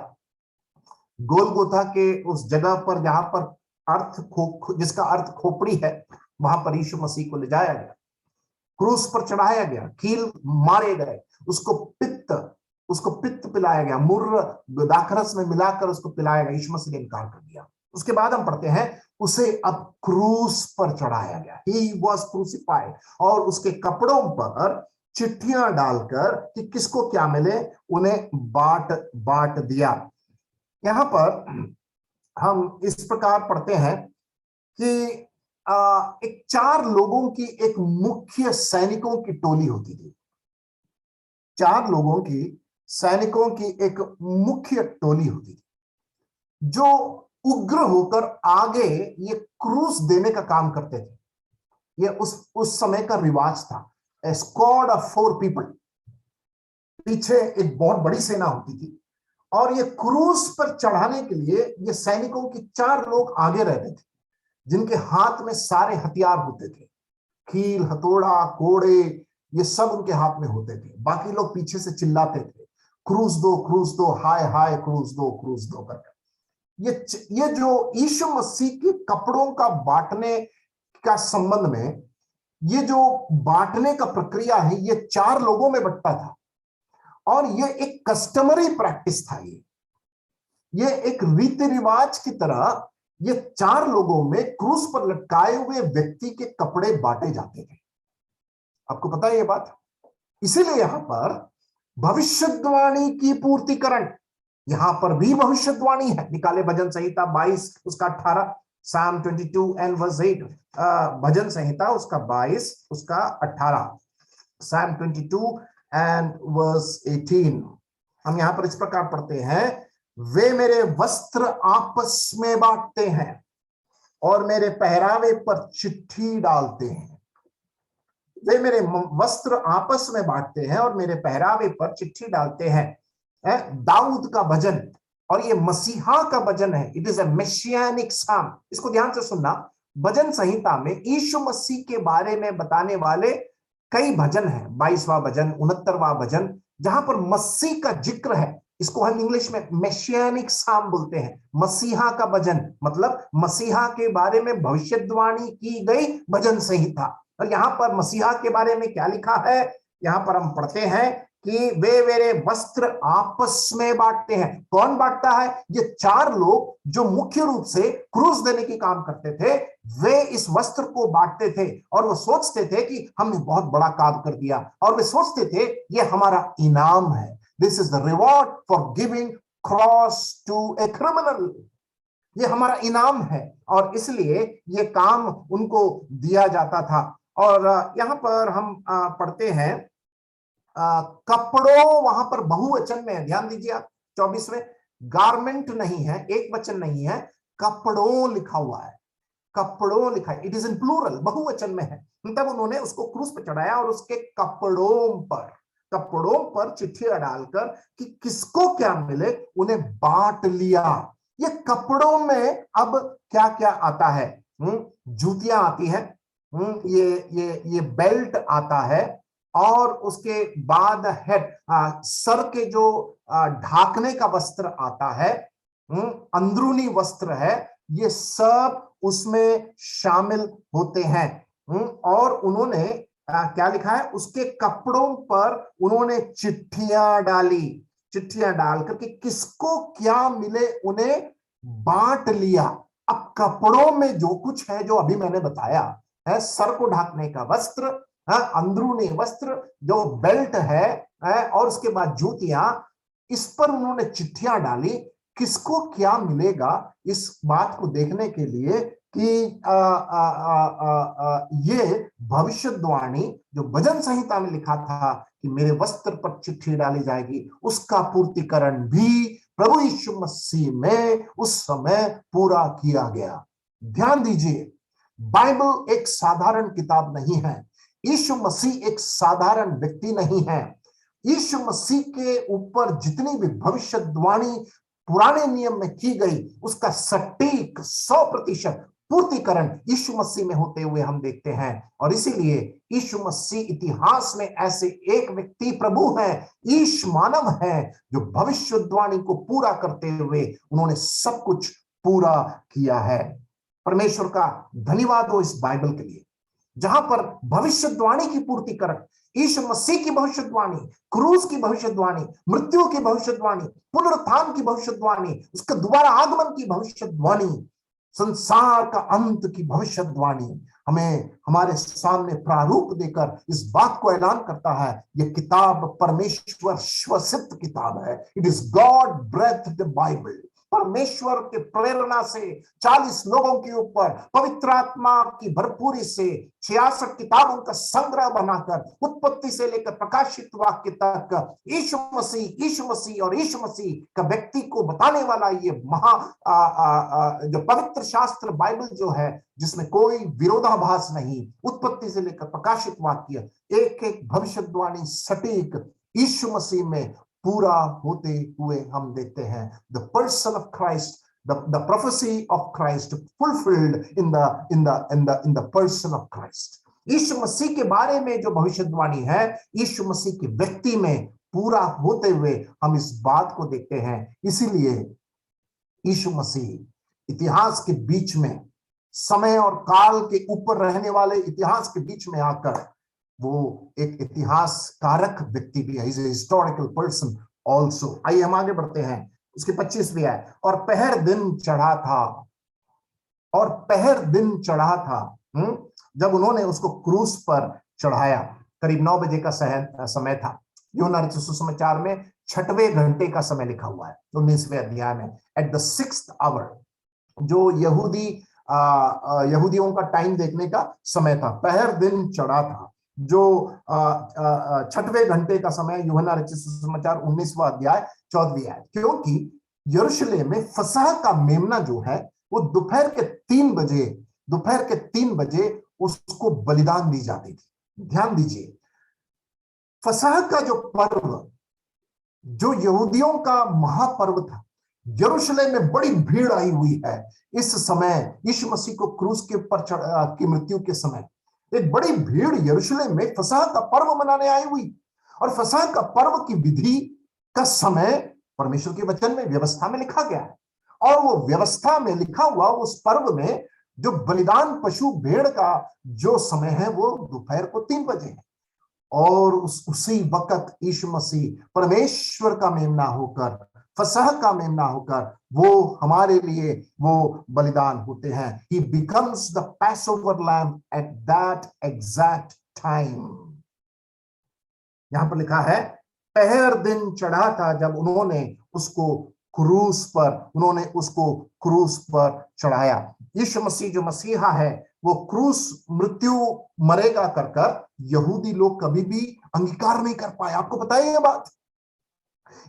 गोलगोथा के उस जगह पर जहां पर जिसका अर्थ खोपड़ी है, वहां पर यीशु मसीह को ले जाया गया, क्रूस पर चढ़ाया गया, कील मारे गए, उसको पित्त पिलाया गया, मुर्र दाखरस में मिलाकर उसको पिलाया गया। यीशु मसीह ने इनकार कर दिया। उसके बाद हम पढ़ते हैं उसे अब क्रूस पर चढ़ाया गया। He was crucified, और उसके कपड़ों पर चिट्ठियां डालकर कि किसको क्या मिले उन्हें बांट दिया। यहां पर हम इस प्रकार पढ़ते हैं कि एक 4 लोगों की एक मुख्य सैनिकों की टोली होती थी। 4 लोगों की सैनिकों की एक मुख्य टोली होती थी जो उग्र होकर आगे ये क्रूस देने का काम करते थे। ये उस समय का रिवाज था। A squad of 4 people, पीछे एक बहुत बड़ी सेना होती थी और ये क्रूस पर चढ़ाने के लिए ये सैनिकों की 4 लोग आगे रहते थे जिनके हाथ में सारे हथियार होते थे, कील, हथौड़ा, कोड़े, ये सब उनके हाथ में होते थे। बाकी लोग पीछे से चिल्लाते थे, क्रूस दो, हाय हाय क्रूस दो करके। ये जो यीशु मसीह के कपड़ों का बांटने का संबंध में, ये जो बांटने का प्रक्रिया है, ये 4 लोगों में बंटता था और ये एक कस्टमरी प्रैक्टिस था। ये एक रीति रिवाज की तरह ये 4 लोगों में क्रूस पर लटकाए हुए व्यक्ति के कपड़े बांटे जाते थे। आपको पता है ये बात? इसीलिए यहां पर भविष्यवाणी की पूर्तिकरण, यहां पर भी भविष्यवाणी है। निकाले भजन संहिता 22 उसका 18, Psalm 22 and verse 8, भजन संहिता उसका 22 उसका 18, Psalm 22 and verse 18। हम यहां पर इस प्रकार पढ़ते हैं, वे मेरे वस्त्र आपस में बांटते हैं और मेरे पहरावे पर चिट्ठी डालते हैं। वे मेरे वस्त्र आपस में बांटते हैं और मेरे पहरावे पर चिट्ठी डालते हैं। दाऊद का भजन, और ये मसीहा का भजन है। इट इज अ मेशियानिक साम। इसको ध्यान से सुनना। भजन संहिता में यीशु मसीह के बारे में बताने वाले कई भजन हैं। 22वां भजन, 69वां भजन, जहां पर मसीह का जिक्र है। इसको हम इंग्लिश में मेशियानिक साम बोलते हैं। मसीहा का भजन मतलब मसीहा के बारे में भविष्यवाणी की गई भजन संहिता। और यहां पर मसीहा के बारे में क्या लिखा है? यहां पर हम पढ़ते हैं कि वे मेरे वस्त्र आपस में बांटते हैं। कौन बांटता है? ये 4 लोग जो मुख्य रूप से क्रूस देने की काम करते थे, वे इस वस्त्र को बांटते थे और वो सोचते थे कि हमने बहुत बड़ा काम कर दिया, और वे सोचते थे ये हमारा इनाम है। This is the reward for giving cross to a criminal. ये हमारा इनाम है और इसलिए ये काम उनको दिया जाता था। और यहां पर हम पढ़ते हैं कपड़ों, वहां पर बहुवचन में है। ध्यान दीजिए आप, 24वें, गारमेंट नहीं है, एक वचन नहीं है, कपड़ों लिखा हुआ है। कपड़ों लिखा है, इट इज इन प्लूरल, बहुवचन में है। तब उन्होंने उसको क्रूस पर चढ़ाया और उसके कपड़ों पर चिट्ठियां डालकर कि किसको क्या मिले उन्हें बांट लिया। ये कपड़ों में अब क्या क्या आता है? जूतियां आती है, ये बेल्ट आता है, और उसके बाद हेड, सर के जो ढाकने का वस्त्र आता है, अंदरूनी वस्त्र है, ये सब उसमें शामिल होते हैं। और उन्होंने क्या लिखा है? उसके कपड़ों पर उन्होंने चिट्ठियां डाली, चिट्ठियां डालकर कि किसको क्या मिले उन्हें बांट लिया। अब कपड़ों में जो कुछ है, जो अभी मैंने बताया है, सर को ढकने का वस्त्र, अंदरूनी वस्त्र, जो बेल्ट है, और उसके बाद जूतियां, इस पर उन्होंने चिट्ठियां डाली। किसको क्या मिलेगा इस बात को देखने के लिए कि ये भविष्यवाणी जो भजन संहिता में लिखा था कि मेरे वस्त्र पर चिट्ठी डाली जाएगी, उसका पूर्तिकरण भी प्रभु यीशु मसीह में उस समय पूरा किया गया। ध्यान दीजिए, बाइबल एक साधारण किताब नहीं है। यीशु मसीह एक साधारण व्यक्ति नहीं है। यीशु मसीह के ऊपर जितनी भी भविष्यवाणी पुराने नियम में की गई, उसका सटीक 100% पूर्तिकरण यीशु मसीह में होते हुए हम देखते हैं। और इसीलिए यीशु मसीह इतिहास में ऐसे एक व्यक्ति प्रभु हैं, ईश मानव हैं, जो भविष्यवाणी को पूरा करते हुए उन्होंने सब कुछ पूरा किया है। परमेश्वर का धन्यवाद हो इस बाइबल के लिए, जहां पर भविष्यवाणी की पूर्तिकरण, यीशु मसीह की भविष्यवाणी, क्रूस की भविष्यवाणी, मृत्यु की भविष्यवाणी, पुनरुत्थान की भविष्यवाणी, उसके दोबारा आगमन की भविष्यवाणी, संसार का अंत की भविष्यवाणी हमें हमारे सामने प्रारूप देकर इस बात को ऐलान करता है, यह किताब परमेश्वर श्वसित किताब है। It is God breathed Bible. परमेश्वर के प्रेरणा से 40 लोगों के ऊपर पवित्र आत्मा की भरपूरी से 66 किताबों का संग्रह बनाकर उत्पत्ति से लेकर प्रकाशित वाक्य तक यीशु मसीह और यीशु मसीह का व्यक्ति को बताने वाला ये जो पवित्र शास्त्र बाइबल जो है, जिसमें कोई विरोधाभास नहीं, उत्पत्ति से लेकर प्रकाशित वाक्य एक एक भविष्यवाणी सटीक यीशु मसीह में पूरा होते हुए हम देखते हैं। The person of Christ, the prophecy of Christ fulfilled in the person of Christ. Yeshu Masih के बारे में जो भविष्यवाणी है, यीशु मसीह के व्यक्ति में पूरा होते हुए हम इस बात को देखते हैं। इसीलिए यीशु मसीह इतिहास के बीच में, समय और काल के ऊपर रहने वाले इतिहास के बीच में आकर वो एक इतिहास कारक व्यक्ति भी है। Historical person also. आइए हम आगे बढ़ते हैं। उसके 25वीं आयत, और पहर दिन चढ़ा था, जब उन्होंने उसको क्रूस पर चढ़ाया। करीब 9 बजे का समय था। यूहन्ना रचित सुसमाचार में 6वें घंटे का समय लिखा हुआ है 19वें अध्याय में। एट द 6th hour, जो यहूदियों का टाइम देखने का समय था। पहर दिन चढ़ा था, जो 6वें घंटे का समय। यूहन्ना रचित सुसमाचार 19वां अध्याय 14वीं आयत। क्योंकि यरूशलेम में फसह का मेमना जो है, वो दोपहर के 3 बजे उसको बलिदान दी जाती थी। ध्यान दीजिए, फसह का जो पर्व, जो यहूदियों का महापर्व था, यरूशलेम में बड़ी भीड़ आई हुई है इस समय। यीशु मसीह को क्रूस के ऊपर की मृत्यु के समय एक बड़ी भीड़ यरूशलेम में फसह का पर्व मनाने आई हुई। और फसह का पर्व की विधि का समय परमेश्वर के वचन में, व्यवस्था में लिखा गया है। और वो व्यवस्था में लिखा हुआ उस पर्व में जो बलिदान पशु भेड़ का जो समय है, वो दोपहर को 3 बजे है। और उसी वक्त यीशु मसीह परमेश्वर का मेमना होकर, फसह का मेमना होकर, वो हमारे लिए वो बलिदान होते हैं। He becomes the Passover lamb at that exact time. यहां पर लिखा है, पहर दिन चढ़ा था जब उन्होंने उसको क्रूस पर चढ़ाया। यीशु मसीह जो मसीहा है, वो क्रूस मृत्यु मरेगा कर यहूदी लोग कभी भी अंगीकार नहीं कर पाए। आपको पता है ये बात?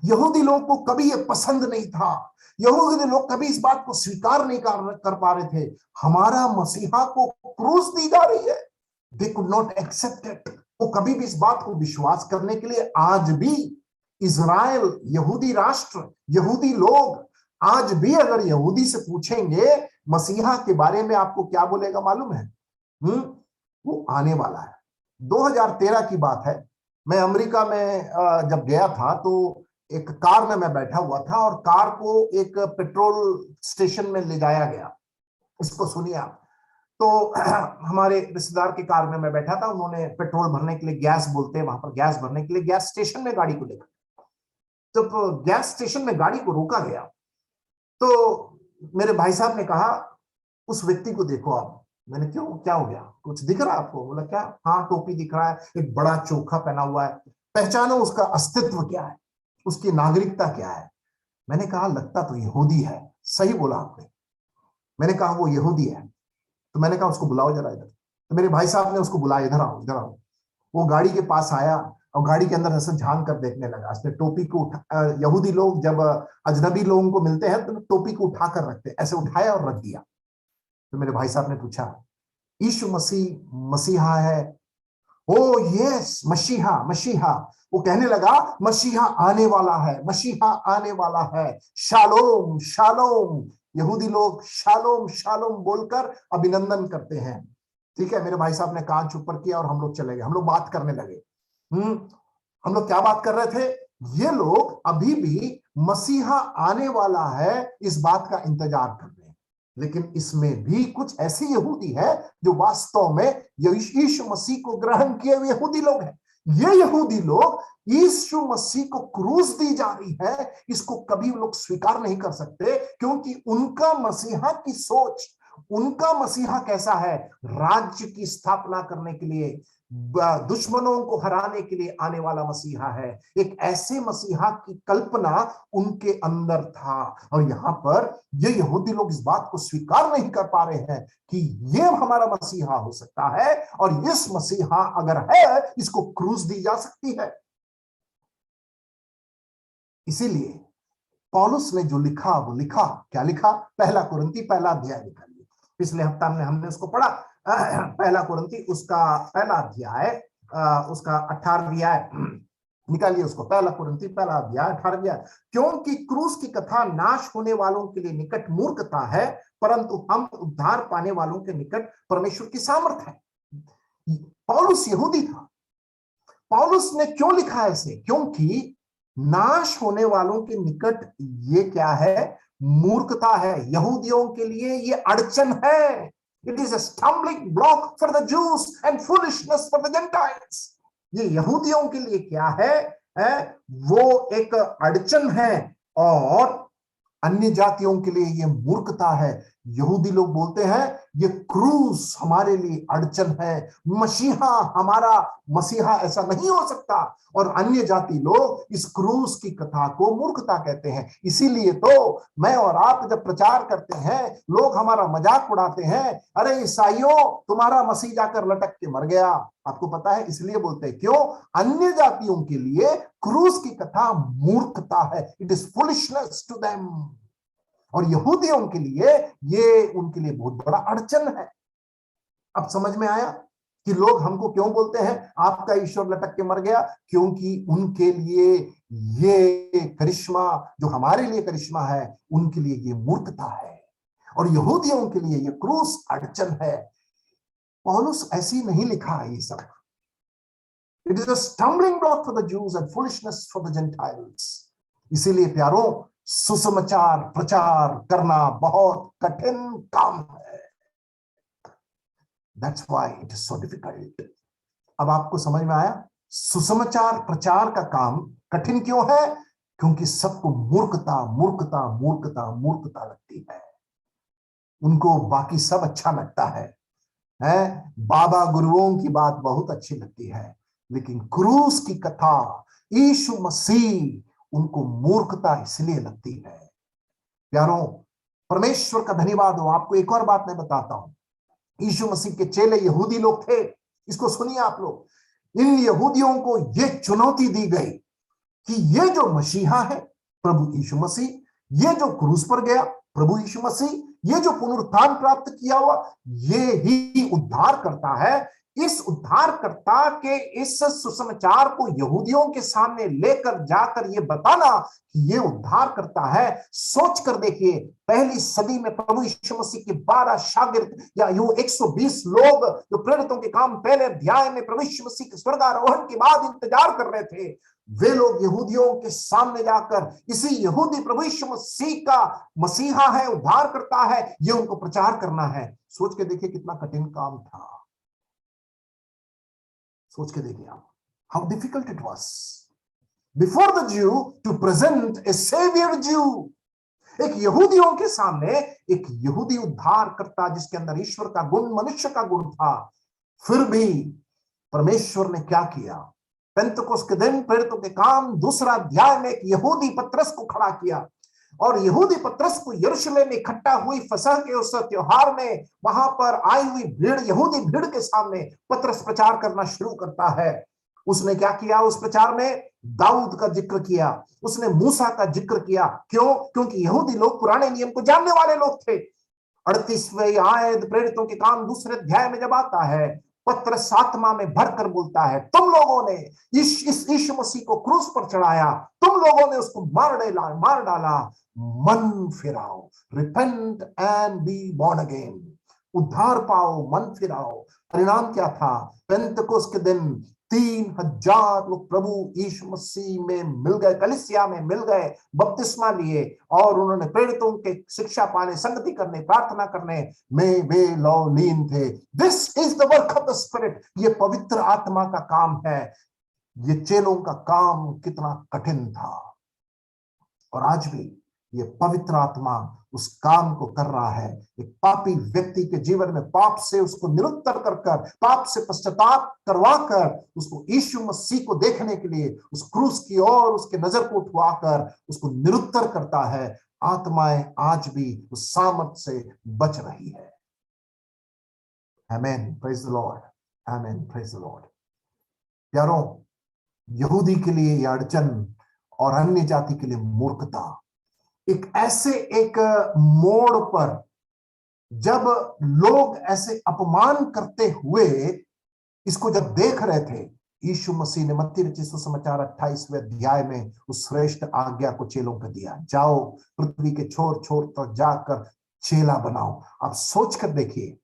यहूदी लोग को कभी ये पसंद नहीं था। यहूदी लोग कभी इस बात को स्वीकार नहीं कर पा रहे थे, हमारा मसीहा को क्रूस दी जा रही है। They could not accept it. वो कभी भी इस बात को विश्वास करने के लिए, आज भी इजराइल, यहूदी राष्ट्र, यहूदी लोग आज भी अगर यहूदी से पूछेंगे मसीहा के बारे में, आपको क्या बोलेगा मालूम है? वो आने वाला है। 2013 की बात है। मैं अमेरिका में जब गया था तो एक कार में मैं बैठा हुआ था और कार को एक पेट्रोल स्टेशन में ले जाया गया। इसको सुनिए आप। तो हमारे रिश्तेदार की कार में मैं बैठा था। उन्होंने पेट्रोल भरने के लिए, गैस बोलते हैं वहां पर, गैस भरने के लिए गैस स्टेशन में गाड़ी को लेकर, तो गैस स्टेशन में गाड़ी को रोका गया। तो मेरे भाई साहब ने कहा, उस व्यक्ति को देखो आप। मैंने, क्यों, क्या हो गया? कुछ दिख रहा है आपको? बोला, क्या? हाँ, टोपी दिख रहा है, एक बड़ा चोखा पहना हुआ है। पहचानो उसका अस्तित्व क्या है, उसकी नागरिकता क्या है। मैंने कहा, लगता तो यहूदी है। सही बोला आपने। मैंने कहा वो यहूदी है। तो मैंने कहा उसको बुलाओ जरा इधर। तो मेरे भाई साहब ने उसको बुलाया, इधर आओ, इधर आओ। वो गाड़ी के पास आया और गाड़ी के अंदर ऐसे झांक कर देखने लगा। उसने टोपी को उठा, यहूदी लोग जब अजनबी लोगों को मिलते हैं तो टोपी को उठा कर रखते, ऐसे उठाया और रख दिया। तो मेरे भाई साहब ने पूछा, यीशु मसीह मसीहा है? ओ यस, मसीहा मसीहा। वो कहने लगा मसीहा आने वाला है, मसीहा आने वाला है, शालोम शालोम। यहूदी लोग शालोम शालोम बोलकर अभिनंदन करते हैं। ठीक है, मेरे भाई साहब ने कांच ऊपर किया और हम लोग चले गए, हम लोग बात करने लगे। हम लोग क्या बात कर रहे थे? ये लोग अभी भी मसीहा आने वाला है इस बात का इंतजार कर रहे हैं, लेकिन इसमें भी कुछ ऐसे यहूदी है जो वास्तव में यीशु मसीह को ग्रहण किए हुए यहूदी लोग हैं। ये यहूदी लोग यीशु मसीह को क्रूस दी जा रही है, इसको कभी लोग स्वीकार नहीं कर सकते, क्योंकि उनका मसीहा की सोच, उनका मसीहा कैसा है? राज्य की स्थापना करने के लिए, दुश्मनों को हराने के लिए आने वाला मसीहा है। एक ऐसे मसीहा की कल्पना उनके अंदर था, और यहां पर ये यहूदी लोग इस बात को स्वीकार नहीं कर पा रहे हैं कि ये हमारा मसीहा हो सकता है, और इस मसीहा अगर है इसको क्रूस दी जा सकती है। इसीलिए पौलुस ने जो लिखा वो लिखा, क्या लिखा? पहला कुरिन्थी पहला अध्याय लिखा। पिछले हफ्ता में हमने उसको पढ़ा, पहला कुरिन्थी उसका पहला अध्याय, उसका 18वां आयत निकालिए उसको। पहला कुरिन्थी पहला अध्याय 18वां आयत। क्योंकि क्रूस की कथा नाश होने वालों के लिए निकट मूर्खता है, परंतु हम उद्धार पाने वालों के निकट परमेश्वर की सामर्थ है। पौलुस यहूदी था। पौलुस ने क्यों लिखा ऐसे? क्योंकि नाश होने वालों के निकट ये क्या है? मूर्खता है। यहूदियों के लिए ये अड़चन है। It is a stumbling block for the juice and foolishness for the Gentiles. ये यहूदियों के लिए क्या है? वो एक अड़चन है, और अन्य जातियों के लिए ये मूर्खता है। यहूदी लोग बोलते हैं ये क्रूस हमारे लिए अड़चन है, मसीहा हमारा मसीहा ऐसा नहीं हो सकता, और अन्य जाति लोग इस क्रूस की कथा को मूर्खता कहते हैं। इसीलिए तो मैं और आप जब प्रचार करते हैं, लोग हमारा मजाक उड़ाते हैं, अरे ईसाइयों तुम्हारा मसीह जाकर लटक के मर गया। आपको पता है इसलिए बोलते हैं, क्यों? अन्य जातियों के लिए क्रूस की कथा मूर्खता है, it is foolishness to them. और यहूदियों के लिए ये उनके लिए बहुत बड़ा अड़चन है। अब समझ में आया कि लोग हमको क्यों बोलते हैं आपका ईश्वर लटक के मर गया? क्योंकि उनके लिए ये करिश्मा जो हमारे लिए करिश्मा है, उनके लिए ये मूर्खता है, और यहूदियों के लिए ये क्रूस अड़चन है। पौलुस ऐसी नहीं लिखा है ये सब। It is a stumbling block for the juice and foolishness for the Gentiles. इसीलिए प्यारों, सुसमाचार प्रचार करना बहुत कठिन काम है। That's why it is so difficult. अब आपको समझ में आया सुसमाचार प्रचार का काम कठिन क्यों है? क्योंकि सबको मूर्खता मूर्खता मूर्खता मूर्खता लगती है। उनको बाकी सब अच्छा लगता है, बाबा गुरुओं की बात बहुत अच्छी लगती है, लेकिन क्रूस की कथा, यीशु मसीह, उनको मूर्खता इसलिए लगती है। प्यारों, परमेश्वर का धन्यवाद हो। आपको एक और बात मैं बताता हूं। यीशु मसीह के चेले यहूदी लोग थे। इसको सुनिए आप लोग। इन यहूदियों को यह चुनौती दी गई कि ये जो मसीहा है प्रभु यीशु मसीह, ये जो क्रूस पर गया प्रभु यीशु मसीह, ये जो पुनरुत्थान प्राप्त किया हुआ, ये ही उद्धार करता है। इस उद्धारकर्ता के इस सुसमाचार को यहूदियों के सामने लेकर जाकर ये बताना कि ये उद्धार करता है। सोच कर देखिए, पहली सदी में प्रभु यीशु मसीह के 12 शागिर्द या यूं 120 लोग जो प्रेरितों के काम पहले अध्याय में प्रभु यीशु मसीह के स्वर्गारोहण के बाद इंतजार कर रहे थे, वे लोग यहूदियों के सामने जाकर इसी यहूदी प्रभु यीशु मसीह का मसीहा है, उद्धार करता है, ये उनको प्रचार करना है। सोच के देखिए कितना कठिन काम था। सोच के देखिए आप, how difficult it was before the ज्यू टू प्रेजेंट ए सेवियर ज्यू। एक यहूदियों के सामने एक यहूदी उद्धार करता जिसके अंदर ईश्वर का गुण, मनुष्य का गुण था। फिर भी परमेश्वर ने क्या किया? पेंतुकोस्त के दिन प्रेरितों के काम 2 अध्याय में एक यहूदी पतरस को खड़ा किया, और यहूदी पतरस को यरूशलेम में इकट्ठा हुई फसह के उस त्योहार में वहां पर आई हुई भीड़, यहूदी भीड़ के सामने पतरस प्रचार करना शुरू करता है। उसने क्या किया? उस प्रचार में दाऊद का जिक्र किया, उसने मूसा का जिक्र किया। क्यों? क्योंकि यहूदी लोग पुराने नियम को जानने वाले लोग थे। 38वें आयत प्रेरितों के काम दूसरे अध्याय में जब आता है, पत्रस आत्मा में भरकर बोलता है, तुम लोगों ने इस यीशु मसीह को क्रूस पर चढ़ाया, तुम लोगों ने उसको मार डाला, मन फिराओ, repent and be born again, उद्धार पाओ, मन फिराओ। परिणाम क्या था? पेंतकोस्त के दिन 3000 लोग प्रभु यीशु मसीह में मिल गए, कलीसिया में मिल गए, बपतिस्मा लिए और उन्होंने प्रेरितों के शिक्षा पाने, संगति करने, प्रार्थना करने में वे लीन थे। This is the work of the spirit. ये पवित्र आत्मा का काम है। ये चेलों का काम कितना कठिन था, और आज भी ये पवित्र आत्मा उस काम को कर रहा है। एक पापी व्यक्ति के जीवन में पाप से उसको निरुत्तर कर कर, पाप से पश्चाताप करवा कर, उसको यीशु मसीह को देखने के लिए उस क्रूस की ओर उसके नजर को उठवाकर उसको निरुत्तर करता है। आत्माएं आज भी उस सामर्थ से बच रही है। Amen, praise the lord, amen, praise the lord. प्यारों, यहूदी के लिए यह अड़चन और अन्य जाति के लिए मूर्खता एक ऐसे एक मोड़ पर, जब लोग ऐसे अपमान करते हुए इसको जब देख रहे थे, यीशु मसीह ने मत्ती रचित सुसमाचार 28वें अध्याय में उस श्रेष्ठ आज्ञा को चेलों को दिया, जाओ पृथ्वी के छोर छोर तक जाकर चेला बनाओ। आप सोच कर देखिए,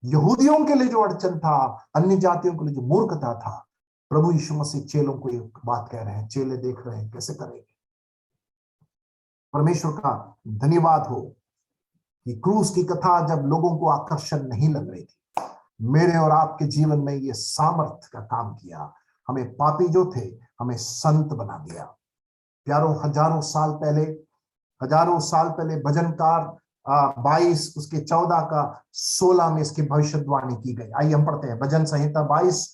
यहूदियों के लिए जो अड़चन था, अन्य जातियों के लिए जो मूर्खता था, प्रभु यीशु मसीह चेलों को एक बात कह रहे हैं, चेले देख रहे हैं कैसे करेंगे। परमेश्वर का धन्यवाद हो कि क्रूस की कथा जब लोगों को आकर्षण नहीं लग रही थी, मेरे और आपके जीवन में ये सामर्थ का काम किया। हमें पापी जो थे, हमें संत बना दिया। प्यारों, हजारों साल पहले भजनकार 22 उसके 14 का 16 में इसकी भविष्यवाणी की गई। आइए हम पढ़ते हैं भजन संहिता 22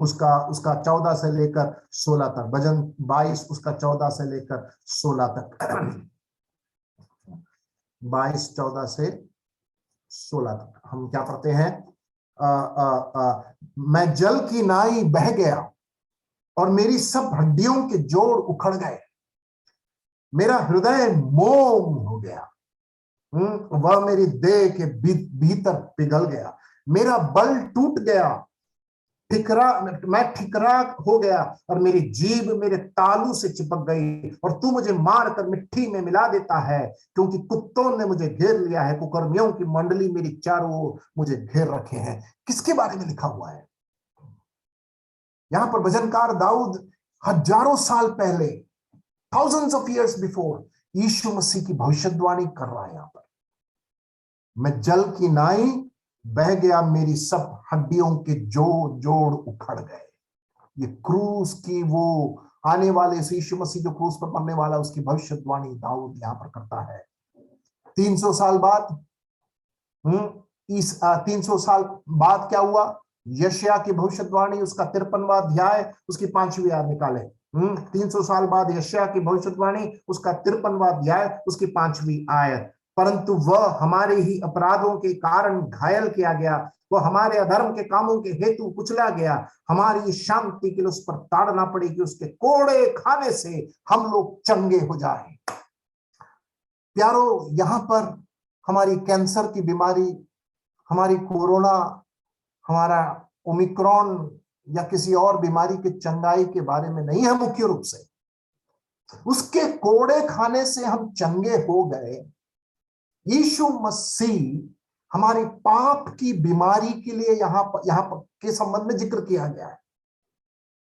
उसका 14 से लेकर 16 तक। भजन 22 उसका 14 से लेकर 16 तक। 22 14 से 16 तक हम क्या पढ़ते हैं? मैं जल की नाई बह गया और मेरी सब हड्डियों के जोड़ उखड़ गए, मेरा हृदय मोम हो गया, वह मेरी देह के भीतर पिघल गया, मेरा बल टूट गया, मैं ठिकरा हो गया और मेरी जीभ मेरे तालू से चिपक गई, और तू मुझे मारकर मिट्टी में मिला देता है, क्योंकि कुत्तों ने मुझे घेर लिया है, कुकर्मियों की मंडली मेरी चारों ओर मुझे घेर रखे हैं। किसके बारे में लिखा हुआ है यहां पर? भजनकार दाऊद हजारों साल पहले, thousands of years before, यीशु मसीह की भविष्यवाणी कर रहा है। यहां पर मैं जल की नाई बह गया, मेरी सब हड्डियों के जोड़ उखड़ गए। ये क्रूस की, वो आने वाले यीशु मसीह जो क्रूस पर मरने वाला, उसकी भविष्यवाणी दाऊद यहां पर करता है। 300 साल बाद 300 साल बाद क्या हुआ? यशायाह की भविष्यवाणी, उसका 53वां अध्याय, उसकी 5वीं आयत निकाले। 300 साल बाद यशायाह की भविष्यवाणी, उसका 53वां अध्याय, उसकी 5वीं आयत। परंतु वह हमारे ही अपराधों के कारण घायल किया गया, वह हमारे अधर्म के कामों के हेतु कुचला गया, हमारी शांति के लिए उस पर ताड़ना पड़ी कि उसके कोड़े खाने से हम लोग चंगे हो जाएं। प्यारो, यहां पर हमारी कैंसर की बीमारी, हमारी कोरोना, हमारा ओमिक्रॉन या किसी और बीमारी की चंगाई के बारे में नहीं है। मुख्य रूप से उसके कोड़े खाने से हम चंगे हो गए। यीशु मसीह हमारी पाप की बीमारी के लिए यहां पर के संबंध में जिक्र किया गया है।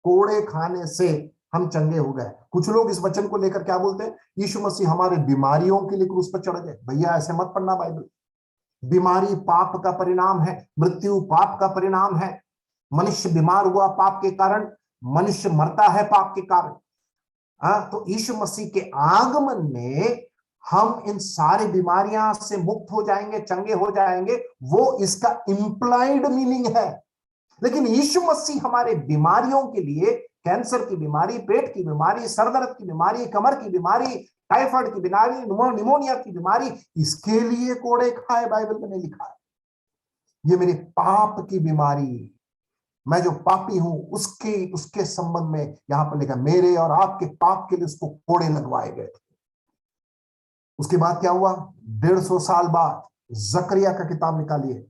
कोड़े खाने से हम चंगे हो गए। कुछ लोग इस वचन को लेकर क्या बोलते हैं? यीशु मसीह हमारे बीमारियों के लिए क्रूस पर चढ़ गए। भैया, ऐसे मत पढ़ना बाइबल। बीमारी पाप का परिणाम है, मृत्यु पाप का परिणाम है। मनुष्य बीमार हुआ पाप के कारण, मनुष्य मरता है पाप के कारण। तो यीशु मसीह के आगमन में हम इन सारी बीमारियां से मुक्त हो जाएंगे, चंगे हो जाएंगे, वो इसका इंप्लाइड मीनिंग है। लेकिन यीशु मसीह हमारे बीमारियों के लिए, कैंसर की बीमारी, पेट की बीमारी, सरदर्द की बीमारी, कमर की बीमारी, टाइफाइड की बीमारी, निमोनिया की बीमारी, इसके लिए कोड़े खाए बाइबल में नहीं लिखा है। ये मेरे पाप की बीमारी, मैं जो पापी हूं उसके संबंध में यहां पर लिखा, मेरे और आपके पाप के लिए उसको कोड़े लगवाए गए थे। उसके बाद क्या हुआ? 150 साल बाद जकरिया का किताब निकालिए,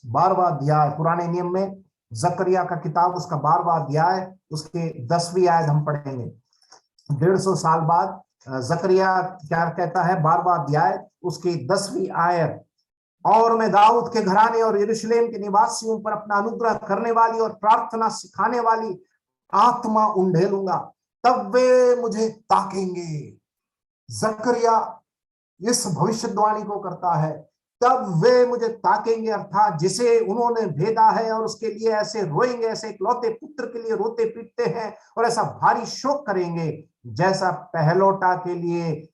12वां अध्याय, पुराने नियम में जकरिया का किताब, उसका 12वां अध्याय, उसके 10वीं आयत हम पढ़ेंगे। 150 साल बाद जकरिया क्या कहता है? 12वां अध्याय, उसकी 10वीं आयत, और मैं दाऊद के घराने और यरूशलेम के निवासियों पर अपना अनुग्रह करने वाली और प्रार्थना सिखाने वाली आत्मा उंडेलूंगा, तब वे मुझे ताकेंगे। जकरिया इस भविष्यवाणी को करता है, तब वे मुझे ताकेंगे, अर्थात जिसे उन्होंने भेदा है और उसके लिए ऐसे रोएंगे, ऐसे इकलौते पुत्र के लिए रोते पीटते हैं, और ऐसा भारी शोक करेंगे जैसा पहलौठा के लिए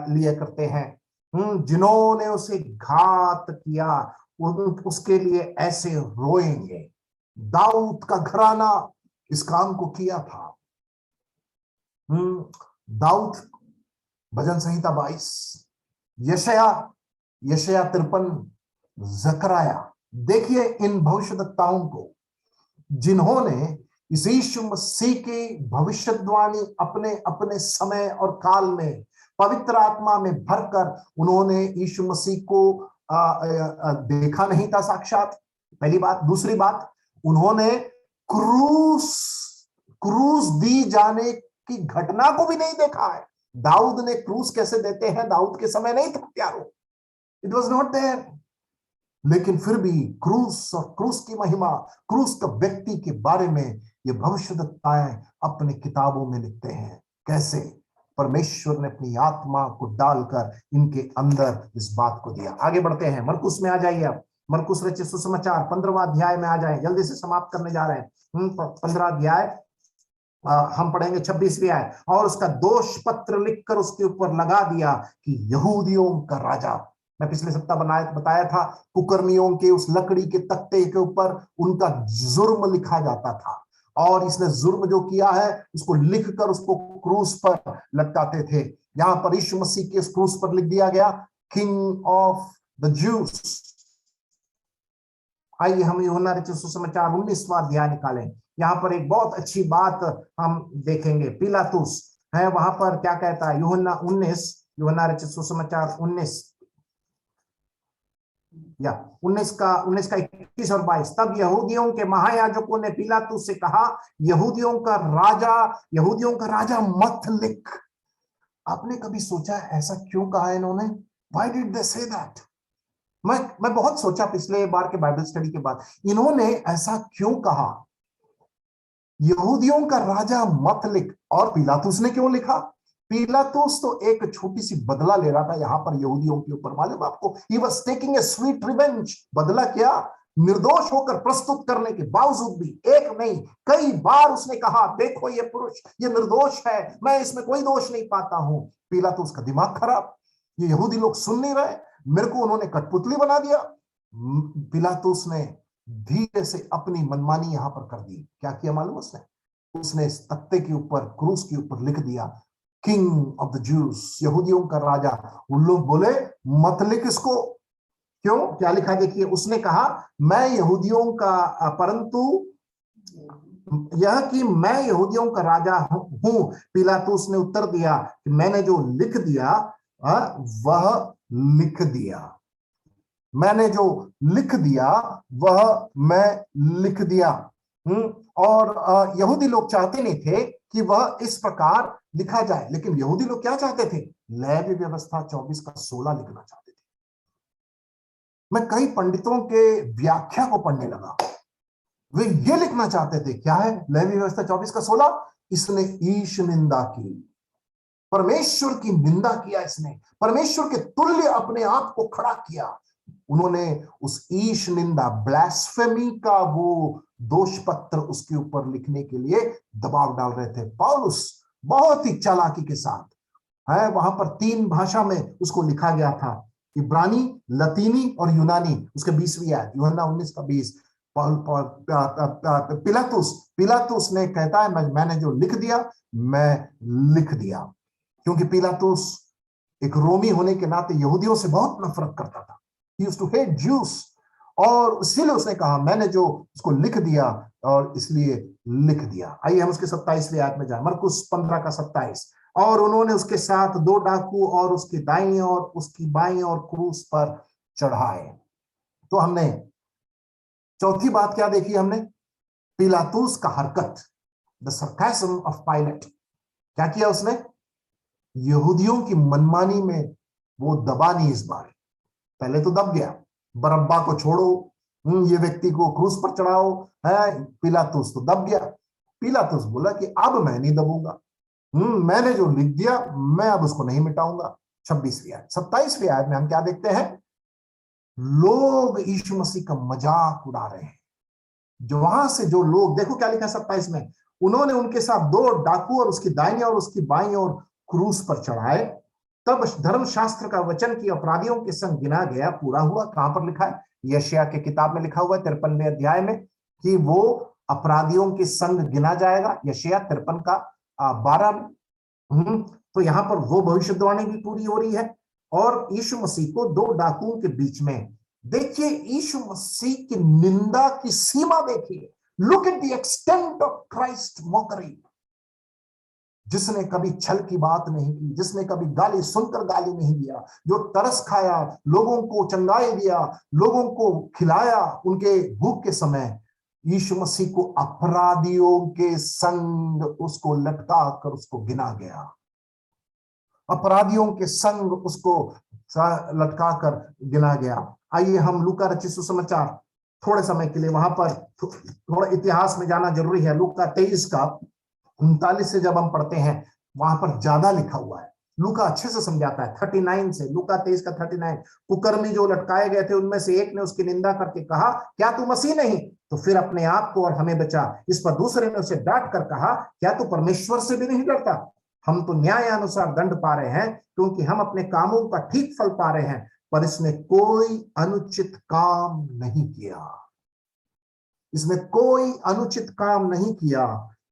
लिए करते हैं। जिन्होंने उसे घात किया उसके लिए ऐसे रोएंगे। दाऊद का घराना इस काम को किया था। दाऊद, भजन संहिता 22, यशाया 53, जकराया, देखिए इन भविष्यद्वक्ताओं को जिन्होंने इस यीशु मसीह की भविष्यवाणी अपने अपने समय और काल में पवित्र आत्मा में भरकर उन्होंने यीशु मसीह को देखा नहीं था साक्षात, पहली बात। दूसरी बात, उन्होंने क्रूस दी जाने की घटना को भी नहीं देखा है। दाऊद ने क्रूस कैसे देते हैं, दाऊद के समय नहीं था प्यारो, इट वॉज नॉट देयर। लेकिन फिर भी क्रूस और क्रूस की महिमा, क्रूस का व्यक्ति के बारे में ये भविष्यद्वक्ताएं अपने किताबों में लिखते हैं। कैसे परमेश्वर ने अपनी आत्मा को डालकर इनके अंदर इस बात को दिया। आगे बढ़ते हैं, मरकुस में आ जाइए आप। मरकुस रचित सुसमाचार 15वां अध्याय में आ जाए, जल्दी से समाप्त करने जा रहे हैं। 15 अध्याय हम पढ़ेंगे 26वीं आयत। और उसका दोष पत्र लिखकर उसके ऊपर लगा दिया कि यहूदियों का राजा। मैं पिछले सप्ताह बताया था, कुकर्मियों के उस लकड़ी के तख्ते के ऊपर उनका जुर्म लिखा जाता था, और इसने जुर्म जो किया है उसको लिखकर उसको क्रूस पर लटकाते थे। यहां पर यीशु मसीह के क्रूस पर लिख दिया गया, किंग ऑफ द ज्यूज। आइए हम यूहन्ना रचित सुसमाचार 19वां अध्याय निकालें। यहाँ पर एक बहुत अच्छी बात हम देखेंगे। पिलातुस है, वहां पर क्या कहता है? यूहन्ना रचित सुसमाचार 19 का 21 और 22। तब यहूदियों के महायाजकों ने पिलातुस से कहा, यहूदियों का राजा मत लिख। आपने कभी सोचा ऐसा क्यों कहा इन्होंने? Why did they say that? मैं बहुत सोचा पिछले बार के बाइबल स्टडी के बाद, इन्होंने ऐसा क्यों कहा, यहूदियों का राजा मत लिख। और पिलातुस ने क्यों लिखा? पिलातुस तो एक छोटी सी बदला ले रहा था यहां पर यहूदियों के ऊपर, मालूम आपको? He was taking a sweet revenge. बदला क्या? निर्दोष होकर प्रस्तुत करने के बावजूद भी एक नहीं कई बार उसने कहा, देखो ये पुरुष, ये निर्दोष है, मैं इसमें कोई दोष नहीं पाता हूं। पिलातुस का दिमाग खराब, ये यहूदी लोग सुन नहीं रहे, मेरे को उन्होंने कठपुतली बना दिया। पिलातुस ने धीरे से अपनी मनमानी यहां पर कर दी। क्या किया मालूम? उसने इस तख्ते के ऊपर, क्रूस के ऊपर लिख दिया, किंग ऑफ द ज्यूज, यहूदियों का राजा। उन लोग बोले मत लिख इसको। क्यों? क्या लिखा? देखिए, उसने कहा मैं यहूदियों का, परंतु यह कि मैं यहूदियों का राजा हूं। पिलातुस ने उत्तर दिया कि मैंने जो लिख दिया वह लिख दिया, मैंने जो लिख दिया वह मैं लिख दिया। और यहूदी लोग चाहते नहीं थे कि वह इस प्रकार लिखा जाए, लेकिन यहूदी लोग क्या चाहते थे? लेवी व्यवस्था 24 का 16 लिखना चाहते थे। मैं कई पंडितों के व्याख्या को पढ़ने लगा, वे ये लिखना चाहते थे, क्या है लेवी व्यवस्था 24 का 16? इसने ईश निंदा की, परमेश्वर की निंदा किया, इसने परमेश्वर के तुल्य अपने आप को खड़ा किया। उन्होंने उस ईश निंदा, ब्लास्फेमी का वो दोष पत्र उसके ऊपर लिखने के लिए दबाव डाल रहे थे। पौलुस बहुत ही चालाकी के साथ है, वहां पर 3 भाषा में उसको लिखा गया था, इब्रानी, लतीनी और यूनानी। उसके 20वीं आयत, यूहन्ना 19 का 20। पिलातुस ने कहता है मैंने जो लिख दिया मैं लिख दिया, क्योंकि पिलातुस एक रोमी होने के नाते यहूदियों से बहुत नफरत करता था। He used to hate Jews। और इसीलिए उसने कहा मैंने जो उसको लिख दिया और इसलिए लिख दिया। आइए हम उसके 27वें आयत में जाए, मरकुस 15 का 27। और उन्होंने उसके साथ 2 डाकू और उसकी दाईं और उसकी बाईं और क्रूस पर चढ़ाए। तो हमने चौथी बात क्या देखी? हमने पिलातुस का हरकत, द सरकास्म ऑफ पायलट। क्या किया उसने? यहूदियों की मनमानी में वो दबा नहीं इस बार। पहले तो दब गया, बरअब्बा को छोड़ो, ये व्यक्ति को क्रूस पर चढ़ाओ, है। पिलातुस तो दब गया। पिलातुस बोला कि अब मैं नहीं दबूंगा, मैंने जो लिख दिया मैं अब उसको नहीं मिटाऊंगा। 26वीं आयत। 27वीं आयत में हम क्या देखते हैं? लोग यीशु मसीह का मजाक उड़ा रहे हैं। जो वहां से जो लोग, देखो क्या लिखा है 27 में, उन्होंने उनके साथ 2 डाकू और उसकी दाईं और उसकी बाईं और क्रूस पर चढ़ाए। तब धर्मशास्त्र का वचन की अपराधियों के संग गिना गया पूरा हुआ। कहां पर लिखा है? यशायाह के किताब में लिखा हुआ है 53वें अध्याय में कि वो अपराधियों के संग गिना जाएगा। यशायाह 53 का 12 में। तो यहां पर वो भविष्यवाणी भी पूरी हो रही है। और यीशु मसीह को 2 डाकुओं के बीच में, देखिए यीशु मसीह की निंदा की सीमा देखिए। Look at the extent of Christ mockery. जिसने कभी छल की बात नहीं की, जिसने कभी गाली सुनकर गाली नहीं दिया, जो तरस खाया, लोगों को चंगाई दिया, लोगों को खिलाया उनके भूख के समय, यीशु मसीह को अपराधियों के संग उसको लटका कर उसको गिना गया। अपराधियों के संग उसको लटका कर गिना गया। आइए हम लूका रचित सुसमाचार थोड़े समय के लिए वहां पर थोड़ा इतिहास में जाना जरूरी है। लूका 23 का 39 से जब हम पढ़ते हैं वहां पर ज्यादा लिखा हुआ है। लूका अच्छे से समझाता है 39 से। लूका 23 का 39। कुकर्मी जो लटकाए गए थे उनमें से एक ने उसकी निंदा करके कहा, क्या तू मसीह नहीं तो फिर अपने आप को और हमें बचा। इस पर दूसरे ने उसे डांट कर कहा, क्या तू परमेश्वर से भी नहीं डरता? हम तो न्याय अनुसार दंड पा रहे हैं क्योंकि हम अपने कामों का ठीक फल पा रहे हैं, पर इसने कोई अनुचित काम नहीं किया। इसने कोई अनुचित काम नहीं किया।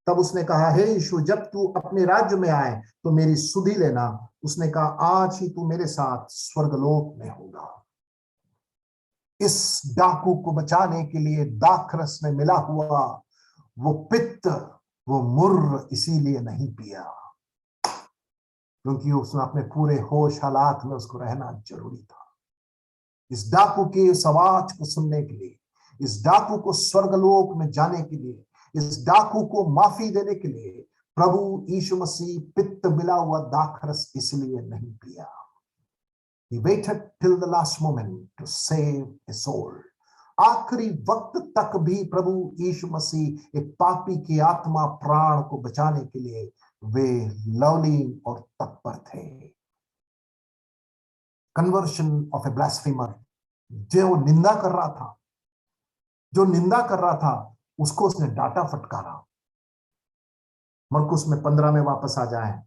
तब उसने कहा, हे यीशु, जब तू अपने राज्य में आए तो मेरी सुधि लेना। उसने कहा, आज ही तू मेरे साथ स्वर्गलोक में होगा। इस डाकू को बचाने के लिए दाखरस में मिला हुआ वो पित्त, वो मुर्र इसीलिए नहीं पिया क्योंकि उसने अपने पूरे होश हालात में उसको रहना जरूरी था। इस डाकू के इस आवाज को सुनने के लिए, इस डाकू को स्वर्गलोक में जाने के लिए, इस डाकू को माफी देने के लिए प्रभु यीशु मसीह पित्त मिला हुआ दाखरस इसलिए नहीं पिया। He waited till the last moment to save a soul. आखिरी वक्त तक भी प्रभु यीशु मसीह एक पापी की आत्मा प्राण को बचाने के लिए वे लवलीन और तत्पर थे। कन्वर्शन ऑफ ए ब्लास्फेमर, जो निंदा कर रहा था, जो निंदा कर रहा था उसको उसने डांटा फटकारा। मरकुस में 15 में वापस आ जाए,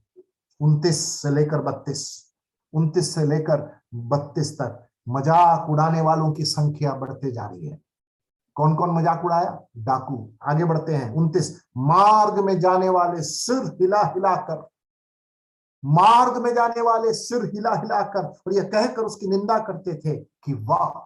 29 से लेकर 32, 29 से लेकर 32 तक मजाक उड़ाने वालों की संख्या बढ़ते जा रही है। कौन कौन मजाक उड़ाया? डाकू। आगे बढ़ते हैं 29, मार्ग में जाने वाले सिर हिला हिलाकर, मार्ग में जाने वाले सिर हिला हिलाकर और यह कहकर उसकी निंदा करते थे कि वाह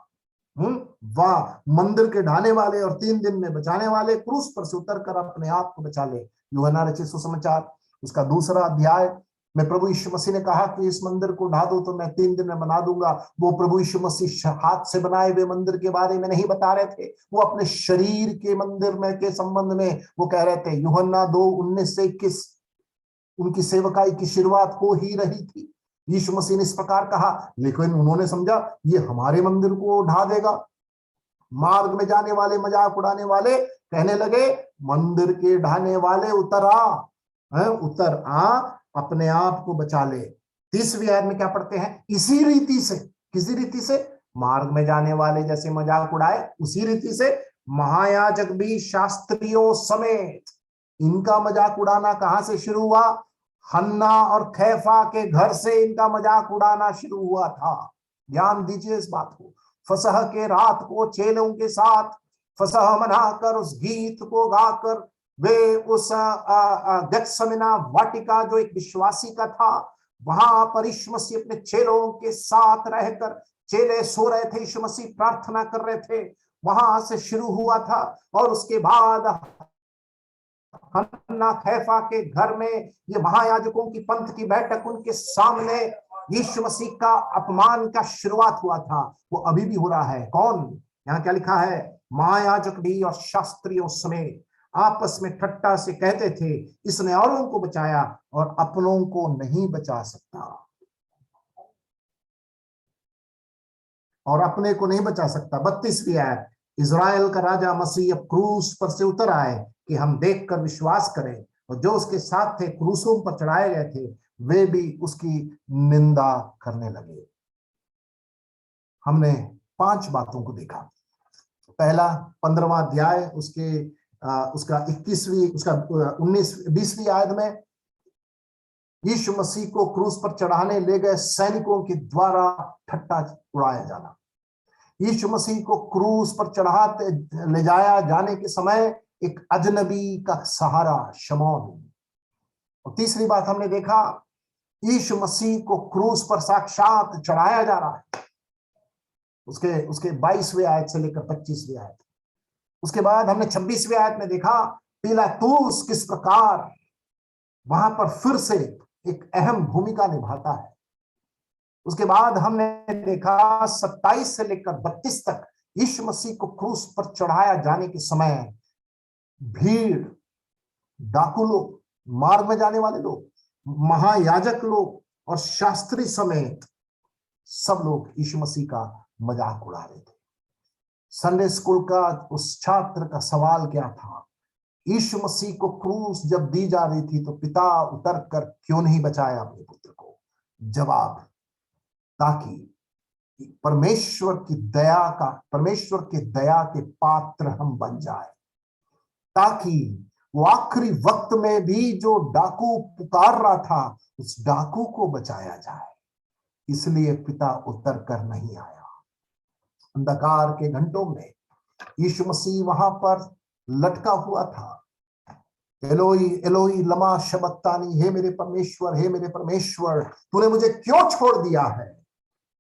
वाह, मंदिर के ढाने वाले और 3 दिन में बचाने वाले, क्रूस पर से उतरकर अपने आप को बचा ले। यूहन्ना रचित सुसमाचार उसका 2 अध्याय में प्रभु यीशु मसीह ने कहा कि इस मंदिर को ढा दो तो मैं 3 दिन में बना दूंगा। वो प्रभु यीशु मसीह हाथ से बनाए हुए मंदिर के बारे में नहीं बता रहे थे, वो अपने शरीर के मंदिर में के संबंध में वो कह रहे थे। यूहन्ना 2:19 से 21 उनकी सेवकाई की शुरुआत हो ही रही थी। यीशु मसीह ने इस प्रकार कहा, लेकिन उन्होंने समझा ये हमारे मंदिर को ढा देगा। मार्ग में जाने वाले, मजाक उड़ाने वाले कहने लगे, मंदिर के ढाने वाले उतर आ, उतर आ, अपने आप को बचा ले। 30वीं आयत में क्या पढ़ते हैं? इसी रीति से, किसी रीति से? मार्ग में जाने वाले जैसे मजाक उड़ाए उसी रीति से महायाजक भी शास्त्रियों समेत, इनका मजाक उड़ाना कहां से शुरू हुआ? हन्ना और कैफा के घर से इनका मजाक उड़ाना शुरू हुआ था। ध्यान दीजिए इस बात को। फसह के रात को चेलों के साथ फसह मनाकर उस गीत को गाकर वे उस गेत्सेमनी वाटिका जो एक विश्वासी का था, वहां पर यीशु मसीह अपने चेलों के साथ रहकर चेले सो रहे थे, यीशु मसीह प्रार्थना कर रहे थे, वहां से शुरू हुआ था। और उसके बाद हन्ना कैफा के घर में ये महायाजकों की पंथ की बैठक, उनके सामने यीशु मसीह का अपमान का शुरुआत हुआ था। वो अभी भी हो रहा है। कौन? यहाँ क्या लिखा है? महायाजक भी और शास्त्रियों समेत आपस में ठट्टा से कहते थे, इसने औरों को बचाया और अपनों को नहीं बचा सकता। और अपने को नहीं बचा सकता। 32वीं आयत, इज़राइल का राजा मसीह अब क्रूस पर से उतर आए कि हम देखकर विश्वास करें, और जो उसके साथ थे क्रूसों पर चढ़ाए गए थे वे भी उसकी निंदा करने लगे। हमने 5 बातों को देखा। पहला 15वां अध्याय उसका 20वीं आयत में यीशु मसीह को क्रूस पर चढ़ाने ले गए सैनिकों के द्वारा ठट्टा उड़ाया जाना। यीशु मसीह को क्रूस पर चढ़ाते ले जाया जाने के समय एक अजनबी का सहारा शमौन। और तीसरी बात हमने देखा, यीशु मसीह को क्रूस पर साक्षात चढ़ाया जा रहा है। उसके 22वें आयत से लेकर 25वें आयत। उसके बाद हमने 26वें आयत में देखा पिलातुस किस प्रकार वहां पर फिर से एक अहम भूमिका निभाता है। उसके बाद हमने देखा 27 से लेकर 32 तक यीशु मसीह को क्रूस पर चढ़ाया जाने के समय भीड़, डाकू लोग, मार्ग में जाने वाले लोग, महायाजक लोग और शास्त्री समेत सब लोग यीशु मसीह का मजाक उड़ा रहे थे। संडे स्कूल का उस छात्र का सवाल क्या था? यीशु मसीह को क्रूस जब दी जा रही थी तो पिता उतर कर क्यों नहीं बचाया अपने पुत्र को? जवाब, ताकि परमेश्वर की दया के पात्र हम बन जाए, ताकि वो आखिरी वक्त में भी जो डाकू पुकार रहा था उस डाकू को बचाया जाए। इसलिए पिता उतर कर नहीं आया। अंधकार के घंटों में यीशु मसीह वहां पर लटका हुआ था। एलोई एलोई लमा शबक्तानी, हे मेरे परमेश्वर तूने मुझे क्यों छोड़ दिया है?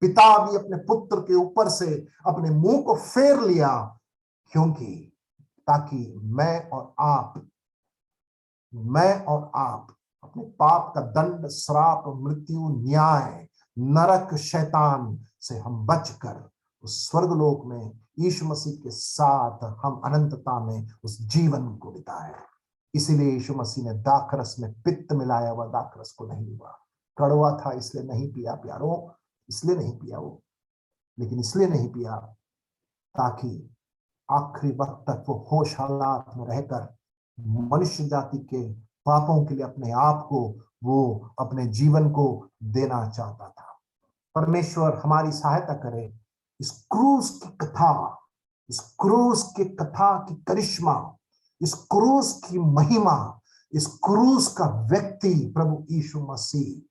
पिता भी अपने पुत्र के ऊपर से अपने मुंह को फेर लिया, क्योंकि ताकि मैं और आप अपने पाप का दंड, श्राप, मृत्यु, न्याय, नरक, शैतान से हम बचकर उस स्वर्गलोक में यीशु मसीह के साथ हम अनंतता में उस जीवन को बिताए। इसीलिए यीशु मसीह ने दाखरस में पित्त मिलाया हुआ दाखरस को नहीं हुआ। कड़वा था इसलिए नहीं पिया प्यारों, इसलिए नहीं पिया वो, लेकिन इसलिए नहीं पिया ताकि आखिरी वक्त तक वो होश हालात में रहकर मनुष्य जाति के पापों के लिए अपने आप को, वो अपने जीवन को देना चाहता था। परमेश्वर हमारी सहायता करे। इस क्रूस की कथा की करिश्मा, इस क्रूस की महिमा, इस क्रूस का व्यक्ति प्रभु यीशु मसीह,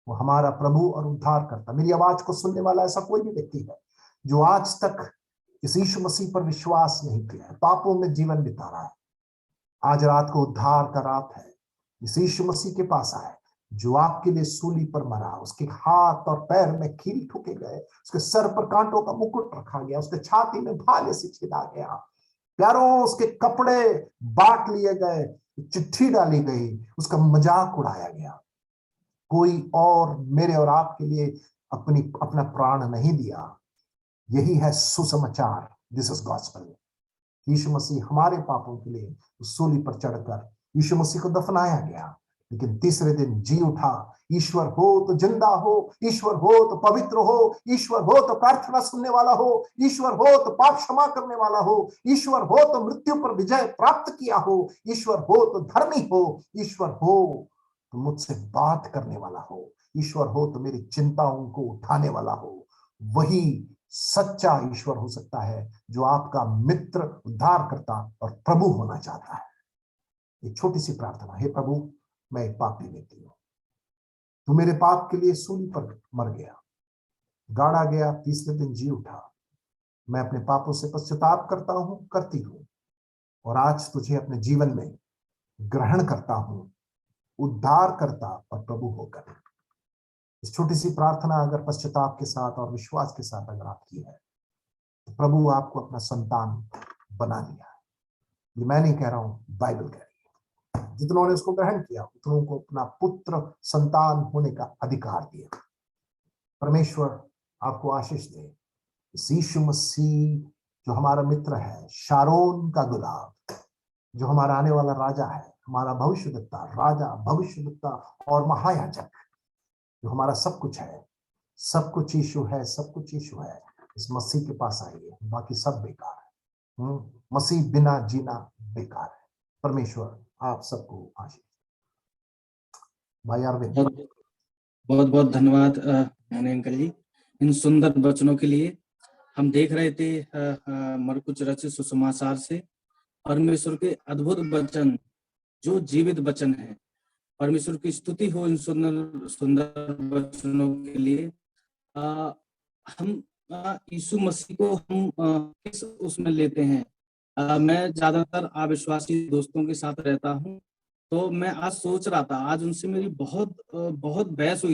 वो हमारा प्रभु और उद्धार करता। मेरी आवाज को सुनने वाला ऐसा कोई भी व्यक्ति है जो आज तक इस यीशु मसीह पर विश्वास नहीं किया है, पापों में जीवन बिता रहा है, आज रात को उद्धार का रात है। इस यीशु मसीह के पास आए जो आपके लिए सूली पर मरा, उसके हाथ और पैर में कील ठोके गए, उसके सर पर कांटों का मुकुट रखा गया, उसके छाती में भाले से छिदा गया, प्यारों उसके कपड़े बांट लिए गए, चिट्ठी डाली गई, उसका मजाक उड़ाया गया। कोई और मेरे और आपके लिए अपना प्राण नहीं दिया। यही है सुसमाचार, दिस इज गॉस्पेल। यीशु मसीह हमारे पापों के लिए सूली पर चढ़कर यीशु मसीह को दफनाया गया, लेकिन तीसरे दिन जी उठा। ईश्वर हो तो जिंदा हो, ईश्वर हो तो पवित्र हो, ईश्वर हो तो प्रार्थना सुनने वाला हो, ईश्वर हो तो पाप क्षमा करने वाला हो, ईश्वर हो तो मृत्यु पर विजय प्राप्त किया हो, ईश्वर हो तो धर्मी हो, ईश्वर हो तो मुझसे बात करने वाला हो, ईश्वर हो तो मेरी चिंताओं को उठाने वाला हो। वही सच्चा ईश्वर हो सकता है जो आपका मित्र, उद्धारकर्ता और प्रभु होना चाहता है। एक छोटी सी प्रार्थना। हे प्रभु, मैं एक पापी व्यक्ति हूं, तू मेरे पाप के लिए सूली पर मर गया, गाड़ा गया, तीसरे दिन जी उठा। मैं अपने पापों से पश्चाताप करती हूं और आज तुझे अपने जीवन में ग्रहण करता हूं, उद्धार करता और प्रभु होकर। इस छोटी सी प्रार्थना अगर पश्चाताप के साथ और विश्वास के साथ अगर आप की है, तो प्रभु आपको अपना संतान बना लिया है। ये मैं नहीं कह रहा हूं, बाइबल कह रही है। जितनों ने उसको ग्रहण किया उतनों को अपना पुत्र संतान होने का अधिकार दिया। परमेश्वर आपको आशीष दे। यीशु मसीह जो हमारा मित्र है, शारोन का गुलाब, जो हमारा आने वाला राजा है, हमारा भविष्यद्वक्ता, राजा, भविष्यद्वक्ता और महायाजक, जो हमारा सब कुछ है, सब कुछ यीशु है, सब कुछ यीशु है। इस मसीह के पास आइए, बाकी सब बेकार है। मसीह बिना जीना बेकार है। परमेश्वर आप सबको आशीष। भाई अरविंद, बहुत बहुत धन्यवाद अंकल जी इन सुंदर वचनों के लिए। हम देख रहे थे मरकुस रचित सुसमाचार से परमेश्वर के अद्भुत वचन जो जीवित वचन है। परमेश्वर की स्तुति हो इन सुंदर सुंदर वचनों के लिए। हम यीशु मसीह को हम किस उसमें लेते हैं। मैं ज्यादातर अविश्वासी दोस्तों के साथ रहता हूँ, तो मैं आज सोच रहा था, आज उनसे मेरी बहुत बहस हुई।